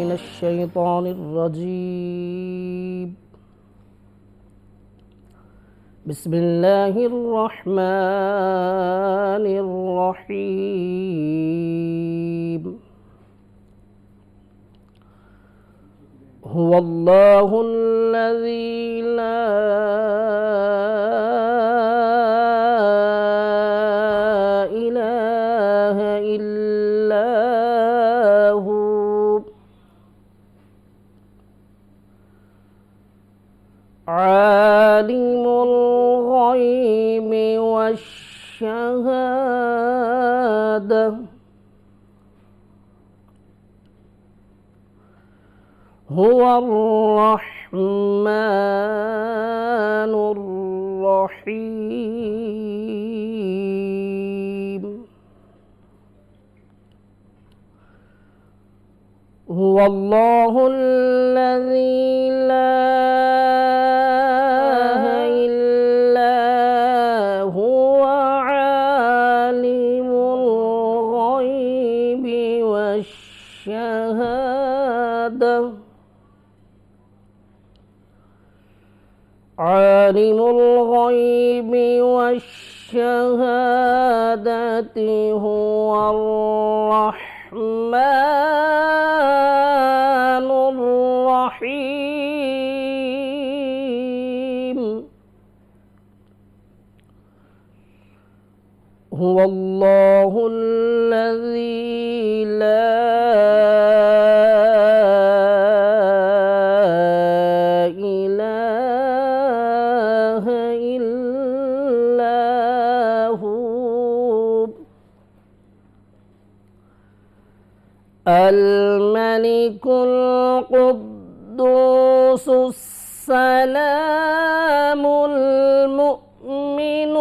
من الشيطان الرجيم. بسم الله الرحمن الرحيم. هو الله الذي لا إله إلا هو عالم الغيب والشهادة هو الرحمن الرحيم. هو الله الذي لا إله إلا هو عالم الغيب والشهادة عالم الغيب والشهادة هو الرحمن الرحيم. هو الله الذي لا إله إلا هو الملك القدوس السلام المؤمن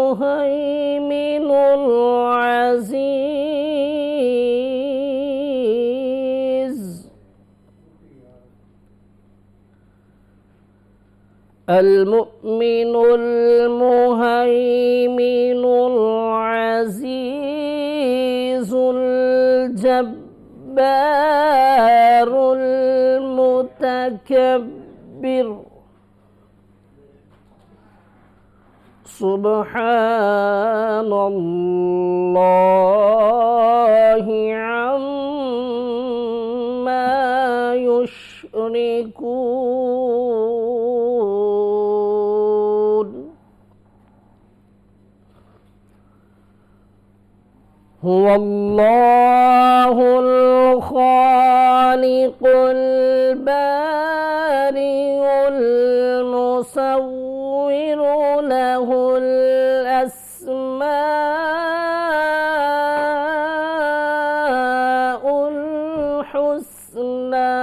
المهيمن العزيز المؤمن المهيمن العزيز الجبار المتكبر سبحان الله عما يشركون. هو الله الخالق البارئ المصور له الأسماء الحسنى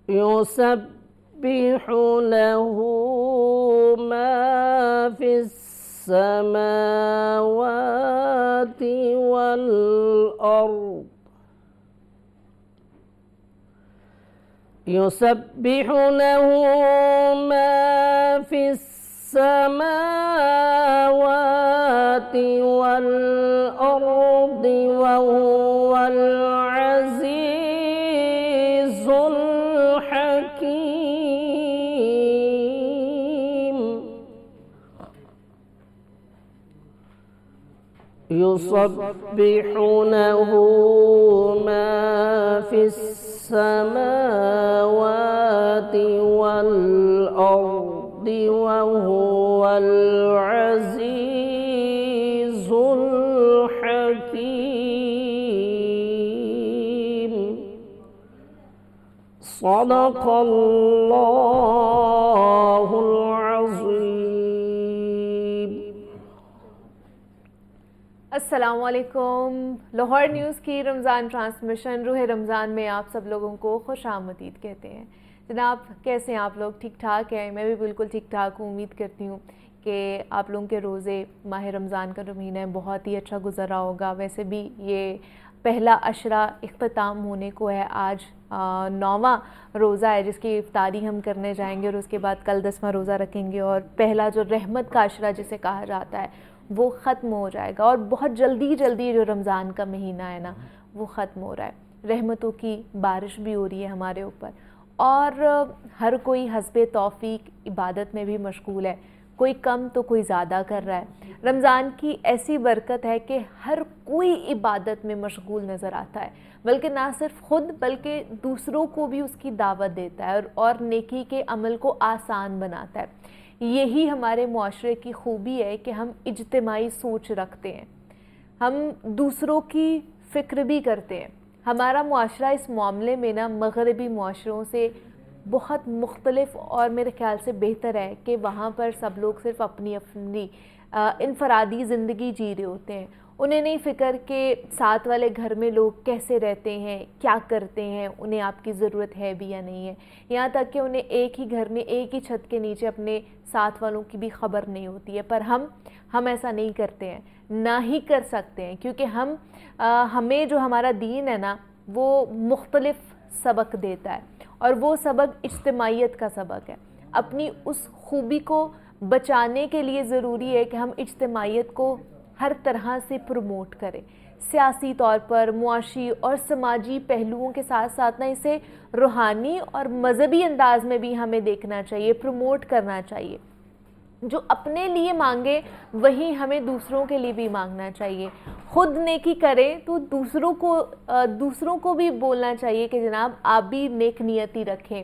يسبح له ما في السماوات والأرض يسبح له ما في السماوات والأرض وهو العزيز الحكيم. يسبح له ما في السماوات والأرض وهو العزيز الحكيم. صدق الله العظيم. السلام علیکم. لاہور نیوز کی رمضان ٹرانسمیشن روح رمضان میں آپ سب لوگوں کو خوش آمدید کہتے ہیں. جناب کیسے ہیں آپ لوگ؟ ٹھیک ٹھاک ہیں؟ میں بھی بالکل ٹھیک ٹھاک ہوں. امید کرتی ہوں کہ آپ لوگوں کے روزے ماہ رمضان کا جو مہینہ ہے بہت ہی اچھا گزرا ہوگا. ویسے بھی یہ پہلا عشرہ اختتام ہونے کو ہے. آج 9واں روزہ ہے جس کی افطاری ہم کرنے جائیں گے اور اس کے بعد کل 10واں روزہ رکھیں گے. اور پہلا جو رحمت کا عشرہ جسے کہا جاتا ہے وہ ختم ہو جائے گا، اور بہت جلدی جلدی جو رمضان کا مہینہ ہے نا وہ ختم ہو رہا ہے، رحمتوں کی بارش بھی ہو رہی ہے ہمارے اوپر، اور ہر کوئی حسب توفیق عبادت میں بھی مشغول ہے، کوئی کم تو کوئی زیادہ کر رہا ہے۔ رمضان کی ایسی برکت ہے کہ ہر کوئی عبادت میں مشغول نظر آتا ہے، بلکہ نہ صرف خود بلکہ دوسروں کو بھی اس کی دعوت دیتا ہے اور نیکی کے عمل کو آسان بناتا ہے۔ یہی ہمارے معاشرے کی خوبی ہے کہ ہم اجتماعی سوچ رکھتے ہیں، ہم دوسروں کی فکر بھی کرتے ہیں۔ ہمارا معاشرہ اس معاملے میں نا مغربی معاشروں سے بہت مختلف اور میرے خیال سے بہتر ہے کہ وہاں پر سب لوگ صرف اپنی انفرادی زندگی جی رہے ہوتے ہیں، انہیں نہیں فکر کہ ساتھ والے گھر میں لوگ کیسے رہتے ہیں، کیا کرتے ہیں، انہیں آپ کی ضرورت ہے بھی یا نہیں ہے، یہاں تک کہ انہیں ایک ہی گھر میں ایک ہی چھت کے نیچے اپنے ساتھ والوں کی بھی خبر نہیں ہوتی ہے۔ پر ہم ایسا نہیں کرتے ہیں، نہ ہی کر سکتے ہیں، کیونکہ ہمیں جو ہمارا دین ہے نا وہ مختلف سبق دیتا ہے، اور وہ سبق اجتماعیت کا سبق ہے۔ اپنی اس خوبی کو بچانے کے لیے ضروری ہے کہ ہم اجتماعیت کو ہر طرح سے پروموٹ کریں، سیاسی طور پر، معاشی اور سماجی پہلوؤں کے ساتھ ساتھ نا اسے روحانی اور مذہبی انداز میں بھی ہمیں دیکھنا چاہیے، پروموٹ کرنا چاہیے۔ جو اپنے لیے مانگے وہی ہمیں دوسروں کے لیے بھی مانگنا چاہیے۔ خود نیکی کریں تو دوسروں کو بھی بولنا چاہیے کہ جناب آپ بھی نیک نیتی رکھیں۔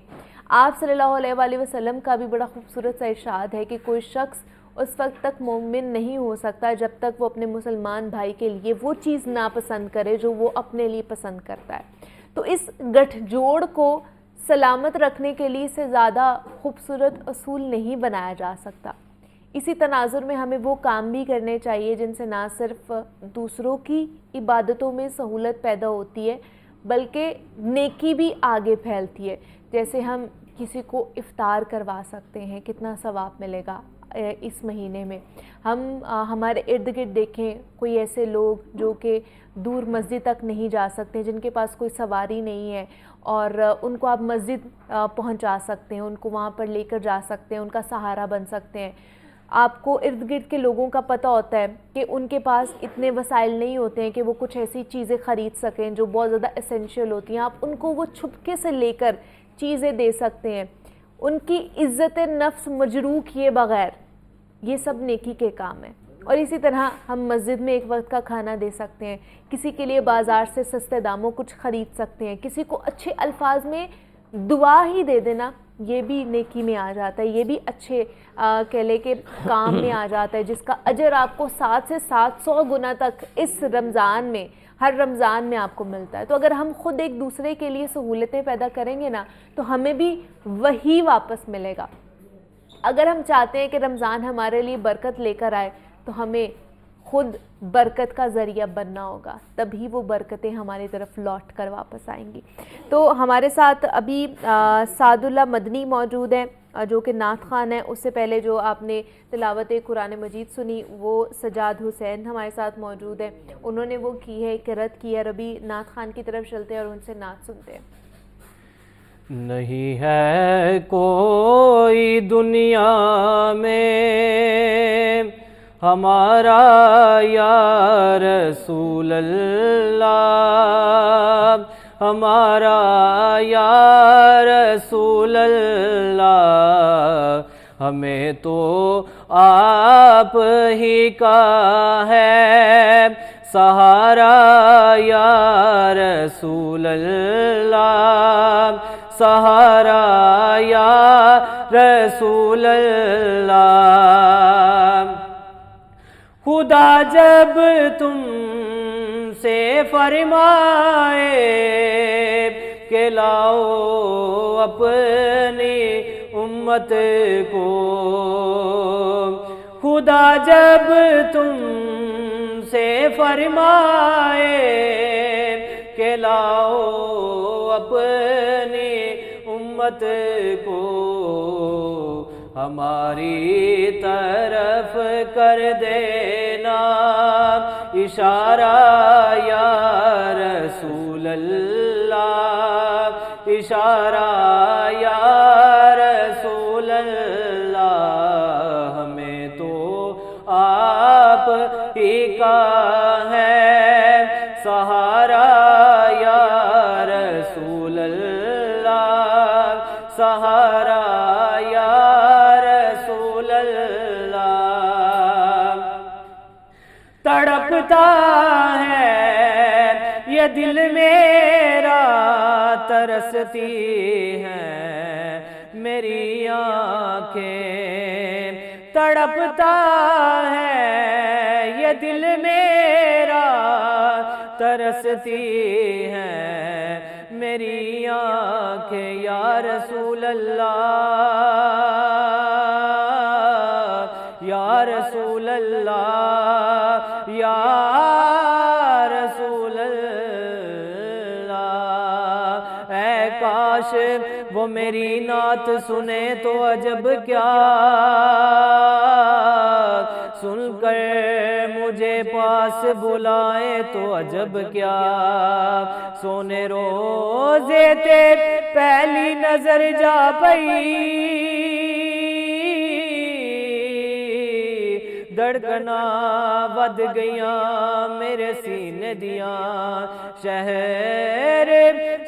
آپ صلی اللہ علیہ وآلہ وسلم کا بھی بڑا خوبصورت سا ارشاد ہے کہ کوئی شخص اس وقت تک مومن نہیں ہو سکتا جب تک وہ اپنے مسلمان بھائی کے لیے وہ چیز ناپسند کرے جو وہ اپنے لیے پسند کرتا ہے۔ تو اس گٹھ جوڑ کو سلامت رکھنے کے لیے اس سے زیادہ خوبصورت اصول نہیں بنایا جا سکتا۔ اسی تناظر میں ہمیں وہ کام بھی کرنے چاہیے جن سے نہ صرف دوسروں کی عبادتوں میں سہولت پیدا ہوتی ہے بلکہ نیکی بھی آگے پھیلتی ہے۔ جیسے ہم کسی کو افطار کروا سکتے ہیں، کتنا ثواب ملے گا اس مہینے میں۔ ہمارے ارد گرد دیکھیں کوئی ایسے لوگ جو کہ دور مسجد تک نہیں جا سکتے، جن کے پاس کوئی سواری نہیں ہے، اور ان کو آپ مسجد پہنچا سکتے ہیں، ان کو وہاں پر لے کر جا سکتے ہیں، ان کا سہارا بن سکتے ہیں۔ آپ کو ارد گرد کے لوگوں کا پتہ ہوتا ہے کہ ان کے پاس اتنے وسائل نہیں ہوتے ہیں کہ وہ کچھ ایسی چیزیں خرید سکیں جو بہت زیادہ اسینشیل ہوتی ہیں، آپ ان کو وہ چھپکے سے لے کر چیزیں دے سکتے ہیں، ان کی عزت نفس مجروح کیے بغیر۔ یہ سب نیکی کے کام ہیں۔ اور اسی طرح ہم مسجد میں ایک وقت کا کھانا دے سکتے ہیں، کسی کے لیے بازار سے سستے داموں کچھ خرید سکتے ہیں، کسی کو اچھے الفاظ میں دعا ہی دے دینا، یہ بھی نیکی میں آ جاتا ہے، یہ بھی اچھے کہہ لے کہ کام میں آ جاتا ہے، جس کا اجر آپ کو 700 سے 700 گنا تک اس رمضان میں، ہر رمضان میں آپ کو ملتا ہے۔ تو اگر ہم خود ایک دوسرے کے لیے سہولتیں پیدا کریں گے نا تو ہمیں بھی وہی واپس ملے گا۔ اگر ہم چاہتے ہیں کہ رمضان ہمارے لیے برکت لے کر آئے تو ہمیں خود برکت کا ذریعہ بننا ہوگا، تبھی وہ برکتیں ہماری طرف لوٹ کر واپس آئیں گی۔ تو ہمارے ساتھ ابھی سعد اللہ مدنی موجود ہیں جو کہ نعت خوان ہے۔ اس سے پہلے جو آپ نے تلاوت قرآن مجید سنی وہ سجاد حسین ہمارے ساتھ موجود ہیں، انہوں نے وہ کی ہے، قرأت کی ہے۔ ابھی نعت خوان کی طرف چلتے ہیں اور ان سے نعت سنتے ہیں۔ نہیں ہے کوئی دنیا میں ہمارا یا رسول اللہ، ہمارا یا رسول اللہ، ہمیں تو آپ ہی کا ہے سہارا یا رسول اللہ، سہارا یا رسول اللہ۔ خدا جب تم سے فرمائے کہ لاؤ اپنی امت کو، خدا جب تم سے فرمائے کہ لاؤ اپنی امت کو، ہماری طرف کر دینا اشارہ یا رسول اللہ، اشارہ یا رسول اللہ، ہمیں تو آپ سہارا یا رسول اللہ، سہارا یا رسول اللہ۔ تڑپتا ہے یہ دل میرا، ترستی ہیں میری آنکھیں، تڑپتا ہے یہ دل میرا، ترستی ہیں میری آنکھیں۔ یا رسول اللہ، یا رسول اللہ، یا رسول اللہ۔ اے کاش وہ میری نعت سنے تو عجب کیا، سن کر مجھے پاس بلائے تو عجب کیا۔ سونے روزے تے پہلی نظر جا پئی، دھڑکنا ود گیاں میرے سینے دیاں۔ شہر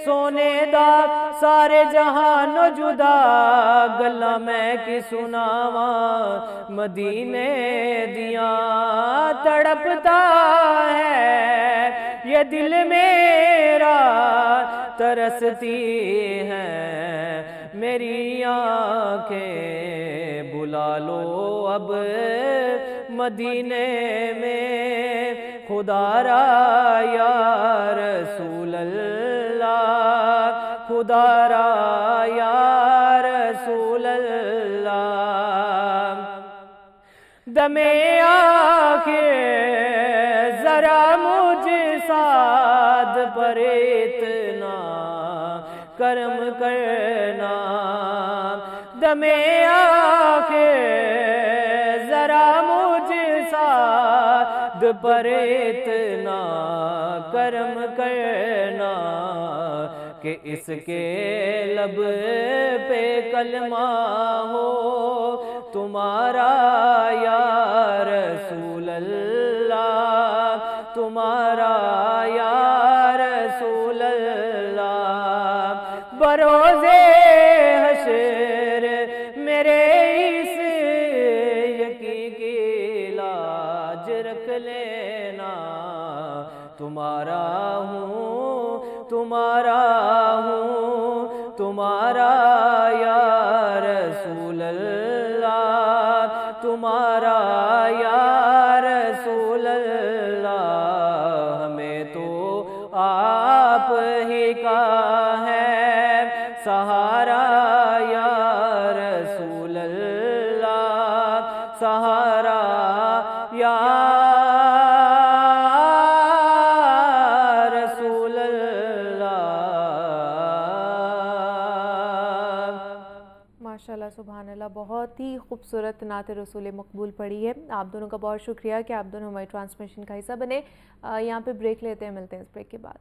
سونے دا سارے جہانوں جدا، گلاں میں کی سناواں مدینے دیاں۔ تڑپتا ہے یہ دل میرا، ترستی ہیں میری آنکھیں۔ بلا لو اب مدینے میں خدا را یا رسول اللہ، خدا را یا رسول اللہ۔ دم آخر ذرا مجھ سعد پر اتنا کرم کرنا، دم آخر ذرا مجھ سعد پر اتنا کرم کرنا، کہ اس کے لب پہ کلمہ ہو تمہارا یا رسول اللہ، تمہارا یا رسول اللہ۔ بروز حشر میرے اس یقین کی لاج رکھ لینا، تمہارا ہوں، تمہارا ہوں، تمہارا یا رسول اللہ، تمہارا یا رسول اللہ۔ ہمیں تو آپ ہی کا ہے سہارا یا رسول اللہ، سہارا یا رسول اللہ۔ ماشاءاللہ سبحان اللہ، بہت ہی خوبصورت نعت رسول مقبول پڑھی ہے۔ آپ دونوں کا بہت شکریہ کہ آپ دونوں ہماری ٹرانسمیشن کا حصہ بنے۔ یہاں پہ بریک لیتے ہیں، ملتے ہیں اس بریک کے بعد۔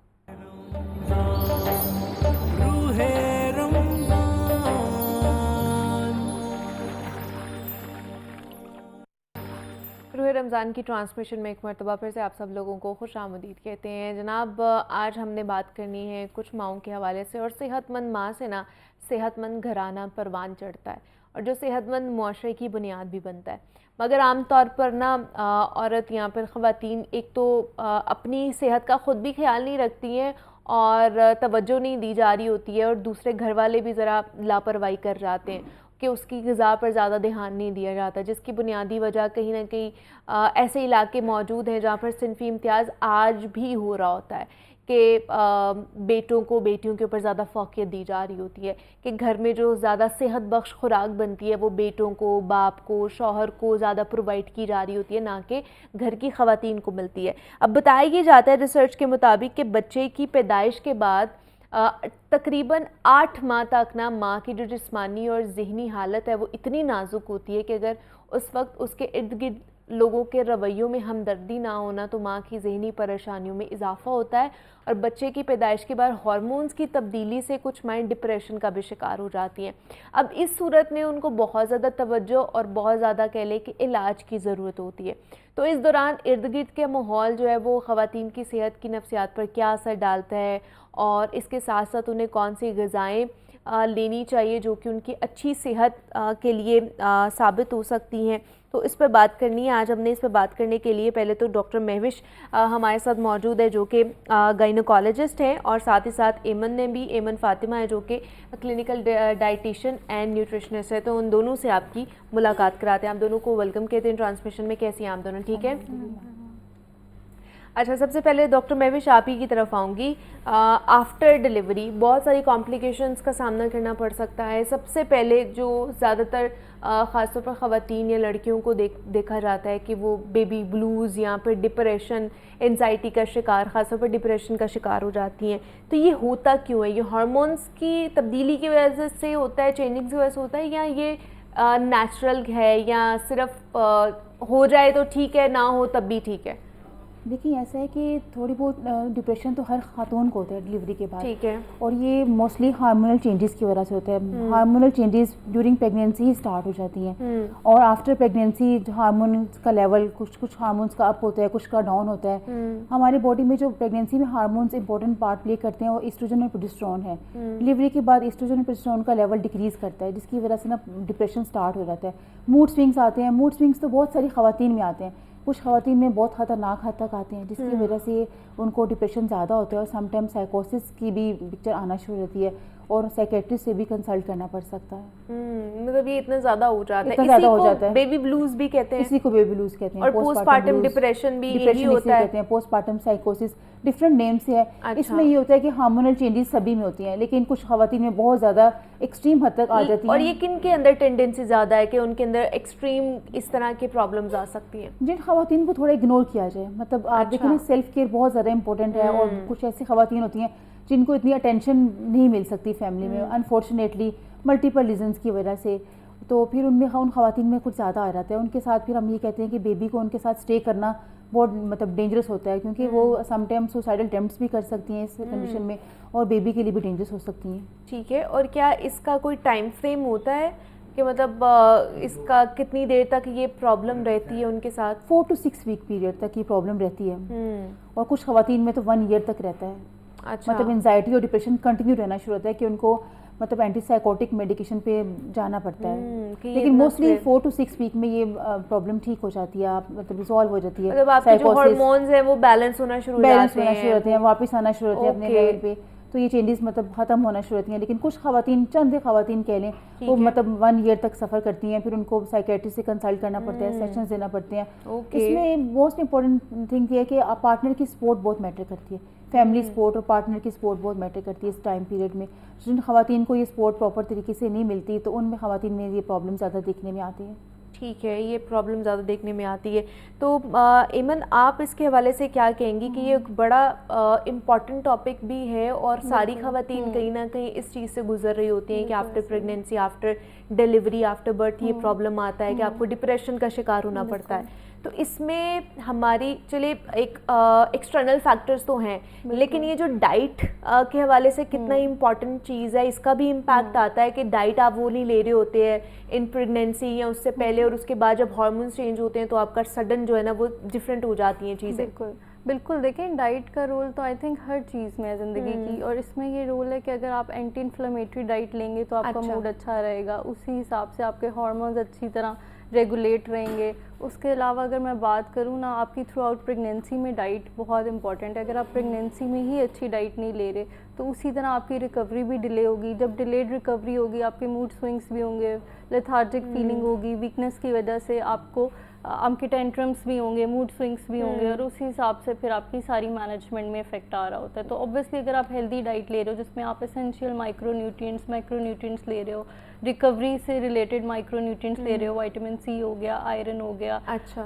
روح رمضان کی ٹرانسمیشن میں ایک مرتبہ پھر سے آپ سب لوگوں کو خوش آمدید کہتے ہیں۔ جناب آج ہم نے بات کرنی ہے کچھ ماؤں کے حوالے سے، اور صحت مند ماں سے نا صحت مند گھرانہ پروان چڑھتا ہے، اور جو صحت مند معاشرے کی بنیاد بھی بنتا ہے۔ مگر عام طور پر نا عورت یا پھر خواتین ایک تو اپنی صحت کا خود بھی خیال نہیں رکھتی ہیں اور توجہ نہیں دی جا رہی ہوتی ہے، اور دوسرے گھر والے بھی ذرا لاپرواہی کر جاتے ہیں کہ اس کی غذا پر زیادہ دھیان نہیں دیا جاتا، جس کی بنیادی وجہ کہیں نہ کہیں ایسے علاقے موجود ہیں جہاں پر صنفی امتیاز آج بھی ہو رہا ہوتا ہے کہ بیٹوں کو بیٹیوں کے اوپر زیادہ فوقیت دی جا رہی ہوتی ہے، کہ گھر میں جو زیادہ صحت بخش خوراک بنتی ہے وہ بیٹوں کو، باپ کو، شوہر کو زیادہ پرووائڈ کی جا رہی ہوتی ہے، نہ کہ گھر کی خواتین کو ملتی ہے۔ اب بتایا یہ جاتا ہے ریسرچ کے مطابق کہ بچے کی پیدائش کے بعد تقریباً 8 ماہ تک نا ماں کی جو جسمانی اور ذہنی حالت ہے وہ اتنی نازک ہوتی ہے کہ اگر اس وقت اس کے ارد گرد لوگوں کے رویوں میں ہمدردی نہ ہونا تو ماں کی ذہنی پریشانیوں میں اضافہ ہوتا ہے اور بچے کی پیدائش کے بعد ہارمونز کی تبدیلی سے کچھ مائیں ڈپریشن کا بھی شکار ہو جاتی ہیں. اب اس صورت میں ان کو بہت زیادہ توجہ اور بہت زیادہ کہہ لیں کہ علاج کی ضرورت ہوتی ہے. تو اس دوران ارد گرد کے ماحول جو ہے وہ خواتین کی صحت کی نفسیات پر کیا اثر ڈالتا ہے اور اس کے ساتھ ساتھ انہیں کون سی غذائیں لینی چاہیے جو کہ ان کی اچھی صحت کے لیے ثابت ہو سکتی ہیں, تو اس پہ بات کرنی ہے. آج ہم نے اس پہ بات کرنے کے لیے پہلے تو ڈاکٹر مہوش ہمارے ساتھ موجود ہے جو کہ گائنوکالوجسٹ ہیں, اور ساتھ ہی ساتھ ایمن فاطمہ ہے جو کہ کلینکل ڈائٹیشین اینڈ نیوٹریشنسٹ ہے. تو ان دونوں سے آپ کی ملاقات کراتے ہیں. آپ دونوں کو ویلکم کہتے ہیں ٹرانسمیشن میں. کیسی ہیں آپ دونوں؟ ٹھیک ہے. اچھا, سب سے پہلے ڈاکٹر مہوش آپ ہی کی طرف آؤں گی. آفٹر ڈیلیوری بہت ساری کمپلیکیشنز کا سامنا کرنا پڑ سکتا ہے. سب سے پہلے جو زیادہ تر خاص طور پر خواتین یا لڑکیوں کو دیکھا جاتا ہے کہ وہ بیبی بلوز یا پھر ڈپریشن, انزائٹی کا شکار, خاص طور پر ڈپریشن کا شکار ہو جاتی ہیں. تو یہ ہوتا کیوں ہے؟ یہ ہارمونز کی تبدیلی کی وجہ سے ہوتا ہے, چینجنگ کی وجہ سے ہوتا ہے, یا یہ نیچرل ہے, یا صرف ہو جائے تو ٹھیک ہے, نہ ہو تب بھی ٹھیک ہے؟ دیکھیں ایسا ہے کہ تھوڑی بہت ڈپریشن تو ہر خاتون کو ہوتا ہے ڈلیوری کے بعد. ٹھیک ہے. اور یہ موسٹلی ہارمونل چینجز کی وجہ سے ہوتا ہے. ہارمونل چینجز ڈیورنگ پریگنینسی ہی اسٹارٹ ہو جاتی ہیں, اور آفٹر پریگنینسی ہارمونس کا لیول کچھ ہارمونس کا اپ ہوتا ہے, کچھ کا ڈاؤن ہوتا ہے. ہماری باڈی میں جو پریگنینسی میں ہارمونس امپورٹنٹ پارٹ پلے کرتے ہیں وہ ایسٹروجن اور پروجسٹرون ہے. ڈلیوری کے بعد ایسٹروجن اور پروجسٹرون کا لیول ڈکریز کرتا ہے, جس کی وجہ سے نا ڈپریشن اسٹارٹ ہو جاتا ہے. موڈ سوئنگس آتے ہیں. موڈ سوئنگس تو بہت ساری خواتین میں آتے ہیں. کچھ خواتین میں بہت خطرناک حد تک آتے ہیں, جس کی وجہ سے ان کو ڈپریشن زیادہ ہوتا ہے, اور سم ٹائم سائیکوسس کی بھی پکچر آنا شروع ہوتی ہے, اور سائیکیٹرسٹ سے بھی کنسلٹ کرنا پڑ سکتا ہے. مطلب یہ اتنا زیادہ ہو جاتا ہے. اتنا زیادہ ہو جاتا ہے. بیبی بلوز بھی کہتے ہیں, اسی کو بیبی بلوز کہتے ہیں, اور پوسٹ پارٹم ڈپریشن بھی یہی ہوتا ہے. پوسٹ پارٹم سائیکوسس ڈفرینٹ نیم سے ہے. اس میں یہ ہوتا ہے کہ ہارمونل چینجز سبھی میں ہوتی ہیں, لیکن کچھ خواتین میں بہت زیادہ ایکسٹریم حد تک آ جاتی ہیں. اور یہ کن کے اندر ٹینڈنسی زیادہ ہے کہ ان کے اندر ایکسٹریم اس طرح کی پرابلمز آ سکتی ہیں؟ جن خواتین کو تھوڑا اگنور کیا جائے, مطلب آپ دیکھیں نا سیلف کیئر بہت زیادہ امپورٹنٹ ہے, اور کچھ ایسی خواتین ہوتی ہیں جن کو اتنی اٹینشن نہیں مل سکتی فیملی میں, انفارچونیٹلی ملٹیپل ریزنس کی وجہ سے. تو پھر ان خواتین میں کچھ زیادہ آ جاتا ہے. ان کے ساتھ پھر ہم یہ کہتے ہیں کہ بیبی کو ان کے ساتھ اسٹے کرنا بہت مطلب ڈینجرس ہوتا ہے, کیونکہ وہ سم ٹائم سوسائڈل اٹیمپٹس بھی کر سکتی ہیں اس کنڈیشن میں, اور بیبی کے لیے بھی ڈینجرس ہو سکتی ہیں. ٹھیک ہے. اور کیا اس کا کوئی ٹائم فریم ہوتا ہے کہ مطلب اس کا کتنی دیر تک یہ پرابلم رہتی ہے ان کے ساتھ؟ 4 to 6 week پیریڈ تک یہ پرابلم رہتی ہے, اور کچھ خواتین میں تو 1 year تک رہتا ہے. مطلب انزائٹی اور ڈپریشن کنٹینیو رہنا شروع ہوتا ہے کہ ان کو مطلب اینٹی سائیکوٹک میڈیکیشن پہ جانا پڑتا ہے. لیکن موسٹلی 4 to 6 week میں یہ پرابلم ٹھیک ہو جاتی ہے, مطلب ریزالو ہو جاتی ہے. مطلب آپ کے جو ہارمونز ہیں وہ بیلنس ہونا شروع ہوتے ہیں, واپس آنا شروع ہوتے ہیں اپنے لیول پہ, تو یہ چینجز مطلب ختم ہونا شروع ہوتی ہیں. لیکن کچھ خواتین, چند خواتین کہہ لیں, وہ مطلب 1 year تک سفر کرتی ہیں, پھر ان کو سائیکیٹرسٹ سے کنسلٹ کرنا پڑتا ہے, سیشنز دینا پڑتے ہیں. اس میں موسٹ امپورٹنٹ تھنگ یہ ہے کہ پارٹنر کی سپورٹ بہت میٹر کرتی ہے. فیملی سپورٹ اور پارٹنر کی سپورٹ بہت میٹر کرتی ہے اس ٹائم پیریڈ میں. جن خواتین کو یہ سپورٹ پراپر طریقے سے نہیں ملتی تو ان میں خواتین میں یہ پرابلم زیادہ دیکھنے میں آتی ہے. ٹھیک ہے, یہ پرابلم زیادہ دیکھنے میں آتی ہے. تو ایمن, آپ اس کے حوالے سے کیا کہیں گی کہ یہ ایک بڑا امپورٹنٹ ٹاپک بھی ہے, اور ساری خواتین کہیں نہ کہیں اس چیز سے گزر رہی ہوتی ہیں کہ after pregnancy, after delivery, after birth یہ پرابلم آتا ہے کہ آپ کو ڈپریشن کا شکار ہونا پڑتا ہے. تو اس میں ہماری چلے ایک ایکسٹرنل فیکٹرز تو ہیں, لیکن یہ جو ڈائٹ کے حوالے سے کتنا امپورٹنٹ چیز ہے, اس کا بھی امپیکٹ آتا ہے کہ ڈائٹ آپ وہ نہیں لے رہے ہوتے ہیں ان پریگنینسی یا اس سے پہلے, اور اس کے بعد جب ہارمونس چینج ہوتے ہیں تو آپ کا سڈن جو ہے نا وہ ڈفرینٹ ہو جاتی ہیں چیزیں. بالکل. دیکھیں ڈائٹ کا رول تو آئی تھنک ہر چیز میں ہے زندگی کی, اور اس میں یہ رول ہے کہ اگر آپ اینٹی انفلیمیٹری ڈائٹ لیں گے تو آپ کا موڈ اچھا رہے گا, اسی حساب سے آپ کے ہارمونز اچھی طرح ریگولیٹ رہیں گے. اس کے علاوہ اگر میں بات کروں نا, آپ کی تھرو آؤٹ پریگنینسی میں ڈائٹ بہت امپورٹنٹ ہے. اگر آپ پریگنینسی میں ہی اچھی ڈائٹ نہیں لے رہے تو اسی طرح آپ کی ریکوری بھی ڈیلے ہوگی. جب ڈیلیڈ ریکوری ہوگی آپ کے موڈ سوئنگس بھی ہوں گے, لیتھارجک فیلنگ ہوگی, ویکنیس کی وجہ سے آپ کو آپ کے ٹینٹرمس بھی ہوں گے, موڈ سوئنگس بھی ہوں گے, اور اسی حساب سے پھر آپ کی ساری مینجمنٹ میں افیکٹ آ رہا ہوتا ہے. تو اوبویسلی اگر آپ ہیلدی ڈائٹ لے رہے ہو جس میں آپ اسینشیل مائکرو نیوٹرینٹس لے رہے ہو, ریکوری سے ریلیٹڈ مائکرو نیوٹرینٹس لے رہے ہو, وائٹامن سی ہو گیا, آئرن ہو گیا,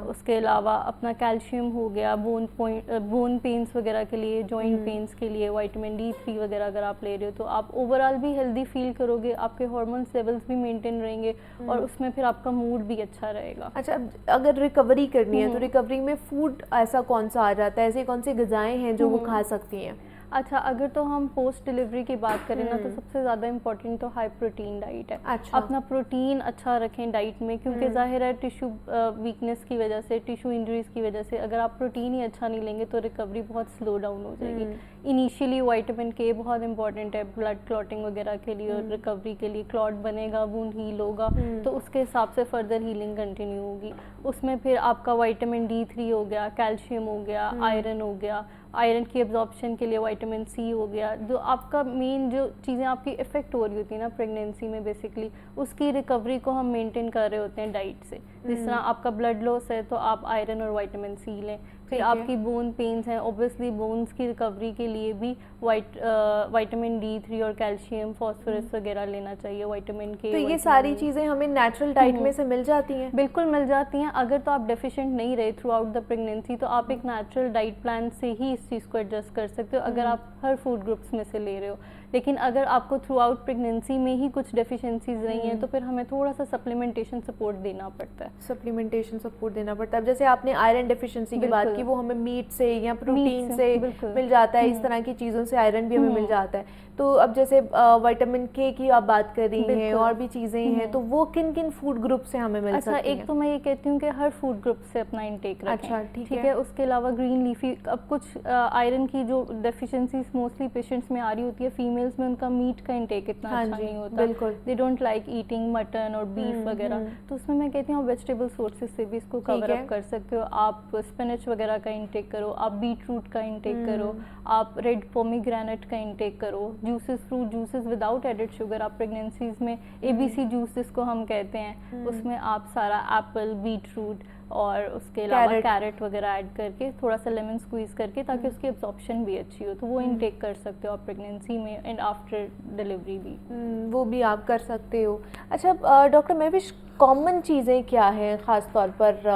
اس کے علاوہ اپنا کیلشیم ہو گیا, بون پینس وغیرہ کے لیے, جوائنٹ پینس کے لیے وائٹامن D3 وغیرہ اگر آپ لے رہے ہو تو آپ اوور آل بھی ہیلدی فیل کرو گے, آپ کے ہارمونس لیولس بھی مینٹین رہیں گے, اور اس میں پھر آپ کا موڈ بھی اچھا رہے گا. اچھا, اگر ریکوری کرنی ہے تو ریکوری میں فوڈ ایسا کون سا آ جاتا ہے, ایسے کون سی غذائیں ہیں جو وہ کھا سکتی ہیں؟ اچھا, اگر تو ہم پوسٹ ڈلیوری کی بات کریں نا تو سب سے زیادہ امپورٹنٹ تو ہائی پروٹین ڈائٹ ہے. اچھا, اپنا پروٹین اچھا رکھیں ڈائٹ میں, کیونکہ ظاہر ہے ٹیشو ویکنیس کی وجہ سے, ٹیشو انجریز کی وجہ سے اگر آپ پروٹین ہی اچھا نہیں لیں گے تو ریکوری بہت سلو ڈاؤن ہو جائے گی. انیشیلی وائٹامن کے بہت امپورٹنٹ ہے بلڈ کلوٹنگ وغیرہ کے لیے اور ریکوری کے لیے. کلوٹ بنے گا, وونڈ ہیل ہوگا تو اس کے حساب سے فردر ہیلنگ کنٹینیو ہوگی. اس میں پھر آپ کا وائٹامن D3 ہو گیا, کیلشیم ہو گیا, آئرن ہو گیا, آئرن کی ایبزارپشن کے لیے وائٹامن C ہو گیا. جو آپ کا مین جو چیزیں آپ کی افیکٹ ہو رہی ہوتی ہیں نا پریگنینسی میں بیسکلی, اس کی ریکوری کو ہم مینٹین کر رہے ہوتے ہیں ڈائٹ سے. جس طرح آپ کا بلڈ لاس ہے تو آپ آئرن اور وائٹامن C لیں. پھر آپ کی بون پینز ہیں, اوبیسلی بونز کی ریکوری کے لیے بھی وائٹامن D3 اور کیلشیم, فاسفورس وغیرہ لینا چاہیے, وائٹامن کے. تو یہ ساری چیزیں ہمیں نیچرل ڈائٹ میں سے مل جاتی ہیں؟ بالکل مل جاتی ہیں. اگر تو آپ ڈیفیشینٹ نہیں رہے تھرو آؤٹ دا پریگنینسی تو آپ ایک نیچرل ڈائٹ پلان سے ہی اس چیز کو ایڈجسٹ کر سکتے ہو اگر آپ ہر فوڈ گروپس میں سے لے رہے ہو. لیکن اگر آپ کو تھرو آؤٹ پریگنینسی میں ہی کچھ ڈیفیشنسیز رہی ہیں تو پھر ہمیں تھوڑا سا سپلیمنٹیشن سپورٹ دینا پڑتا ہے. سپلیمنٹیشن سپورٹ دینا پڑتا ہے. اب جیسے آپ نے آئرن ڈیفیشنسی کی بات کی, وہ ہمیں میٹ سے یا پروٹین سے مل جاتا ہے, اس طرح کی چیزوں سے آئرن بھی ہمیں مل جاتا ہے. تو اب جیسے وائٹامن کے کی آپ بات کر رہی ہیں اور بھی چیزیں ہیں, تو وہ کن کن فوڈ گروپ سے ہمیں مل سکتی ہیں؟ ایک تو میں یہ کہتی ہوں کہ ہر فوڈ گروپ سے اپنا انٹیک رکھیں. اچھا ٹھیک ہے. اس کے علاوہ گرین لیفی, اب کچھ آئرن کی جو ڈیفیشنسیز موسٹلی پیشنٹس میں آ رہی ہوتی ہے, فیمیلز میں ان کا میٹ کا انٹیک اتنا اچھا نہیں ہوتا. بالکل, they don't like eating mutton اور بیف وغیرہ. تو اس میں کہتی ہوں ویجیٹیبل سورسز سے بھی اس کو کور اپ کر سکتے ہو. آپ اسپینچ وغیرہ کا انٹیک کرو, آپ بیٹ روٹ کا انٹیک کرو, آپ ریڈ پومیگرینٹ کا انٹیک کرو. Juices, fruit juices without added sugar, آپ پریگنینسیز میں ABC جوس جس کو ہم کہتے ہیں, اس میں آپ سارا ایپل, بیٹ روٹ اور اس کے علاوہ کیرٹ وغیرہ ایڈ کر کے, تھوڑا سا لیمن سکویز کر کے, تاکہ اس کی ایبزارپشن بھی اچھی ہو, تو وہ انٹیک کر سکتے ہو آپ پریگنینسی میں اینڈ آفٹر ڈلیوری بھی. وہ بھی آپ کر سکتے ہو. اچھا ڈاکٹر مہوش, کامن چیزیں کیا ہیں خاص طور پر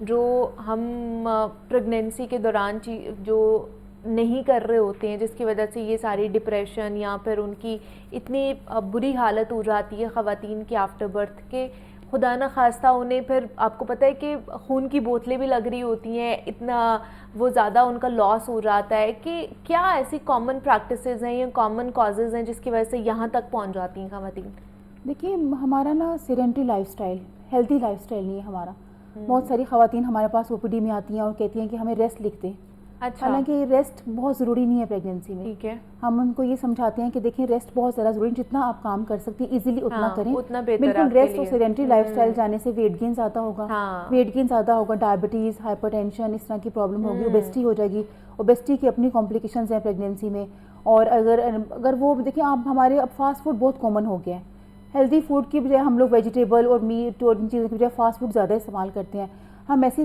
جو ہم پریگنینسی کے دوران جو نہیں کر رہے ہوتے ہیں, جس کی وجہ سے یہ ساری ڈپریشن یا پھر ان کی اتنی بری حالت ہو جاتی ہے خواتین کی آفٹر برتھ کہ خدا نہ خواستہ انہیں پھر آپ کو پتہ ہے کہ خون کی بوتلیں بھی لگ رہی ہوتی ہیں, اتنا وہ زیادہ ان کا لاس ہو جاتا ہے, کہ کیا ایسی کامن پریکٹسز ہیں یا کامن کازز ہیں جس کی وجہ سے یہاں تک پہنچ جاتی ہیں خواتین؟ دیکھیے ہمارا نا sedentary life style, healthy life style نہیں ہے ہمارا. بہت ساری خواتین ہمارے پاس OPD میں آتی ہیں اور کہتی ہیں کہ ہمیں ریسٹ لکھ دیں. اچھا, حالانکہ ریسٹ بہت ضروری نہیں ہے پریگنینسی میں. ٹھیک ہے, ہم ان کو یہ سمجھاتے ہیں کہ دیکھیں ریسٹ بہت زیادہ ضروری ہے, جتنا آپ کام کر سکتے ہیں ایزیلی اتنا کریں, اتنا بہتر. بالکل ریسٹ اور سیڈنٹری لائف سٹائل جانے سے ویٹ گین زیادہ ہوگا, ویٹ گین زیادہ ہوگا, ڈائبٹیز, ہائپر ٹینشن, اس طرح کی پرابلم ہوگی, اوبیسٹی ہو جائے گی. اوبیسٹی کی اپنی کمپلیکیشنز ہیں پریگنینسی میں. اور اگر وہ دیکھیں آپ, ہمارے اب فاسٹ فوڈ بہت کامن ہو گیا ہے. ہیلدی فوڈ کی بجائے ہم لوگ ویجیٹیبل اور میٹ اور ان چیزوں کی بجائے فاسٹ فوڈ زیادہ استعمال کرتے ہیں. ہم ایسی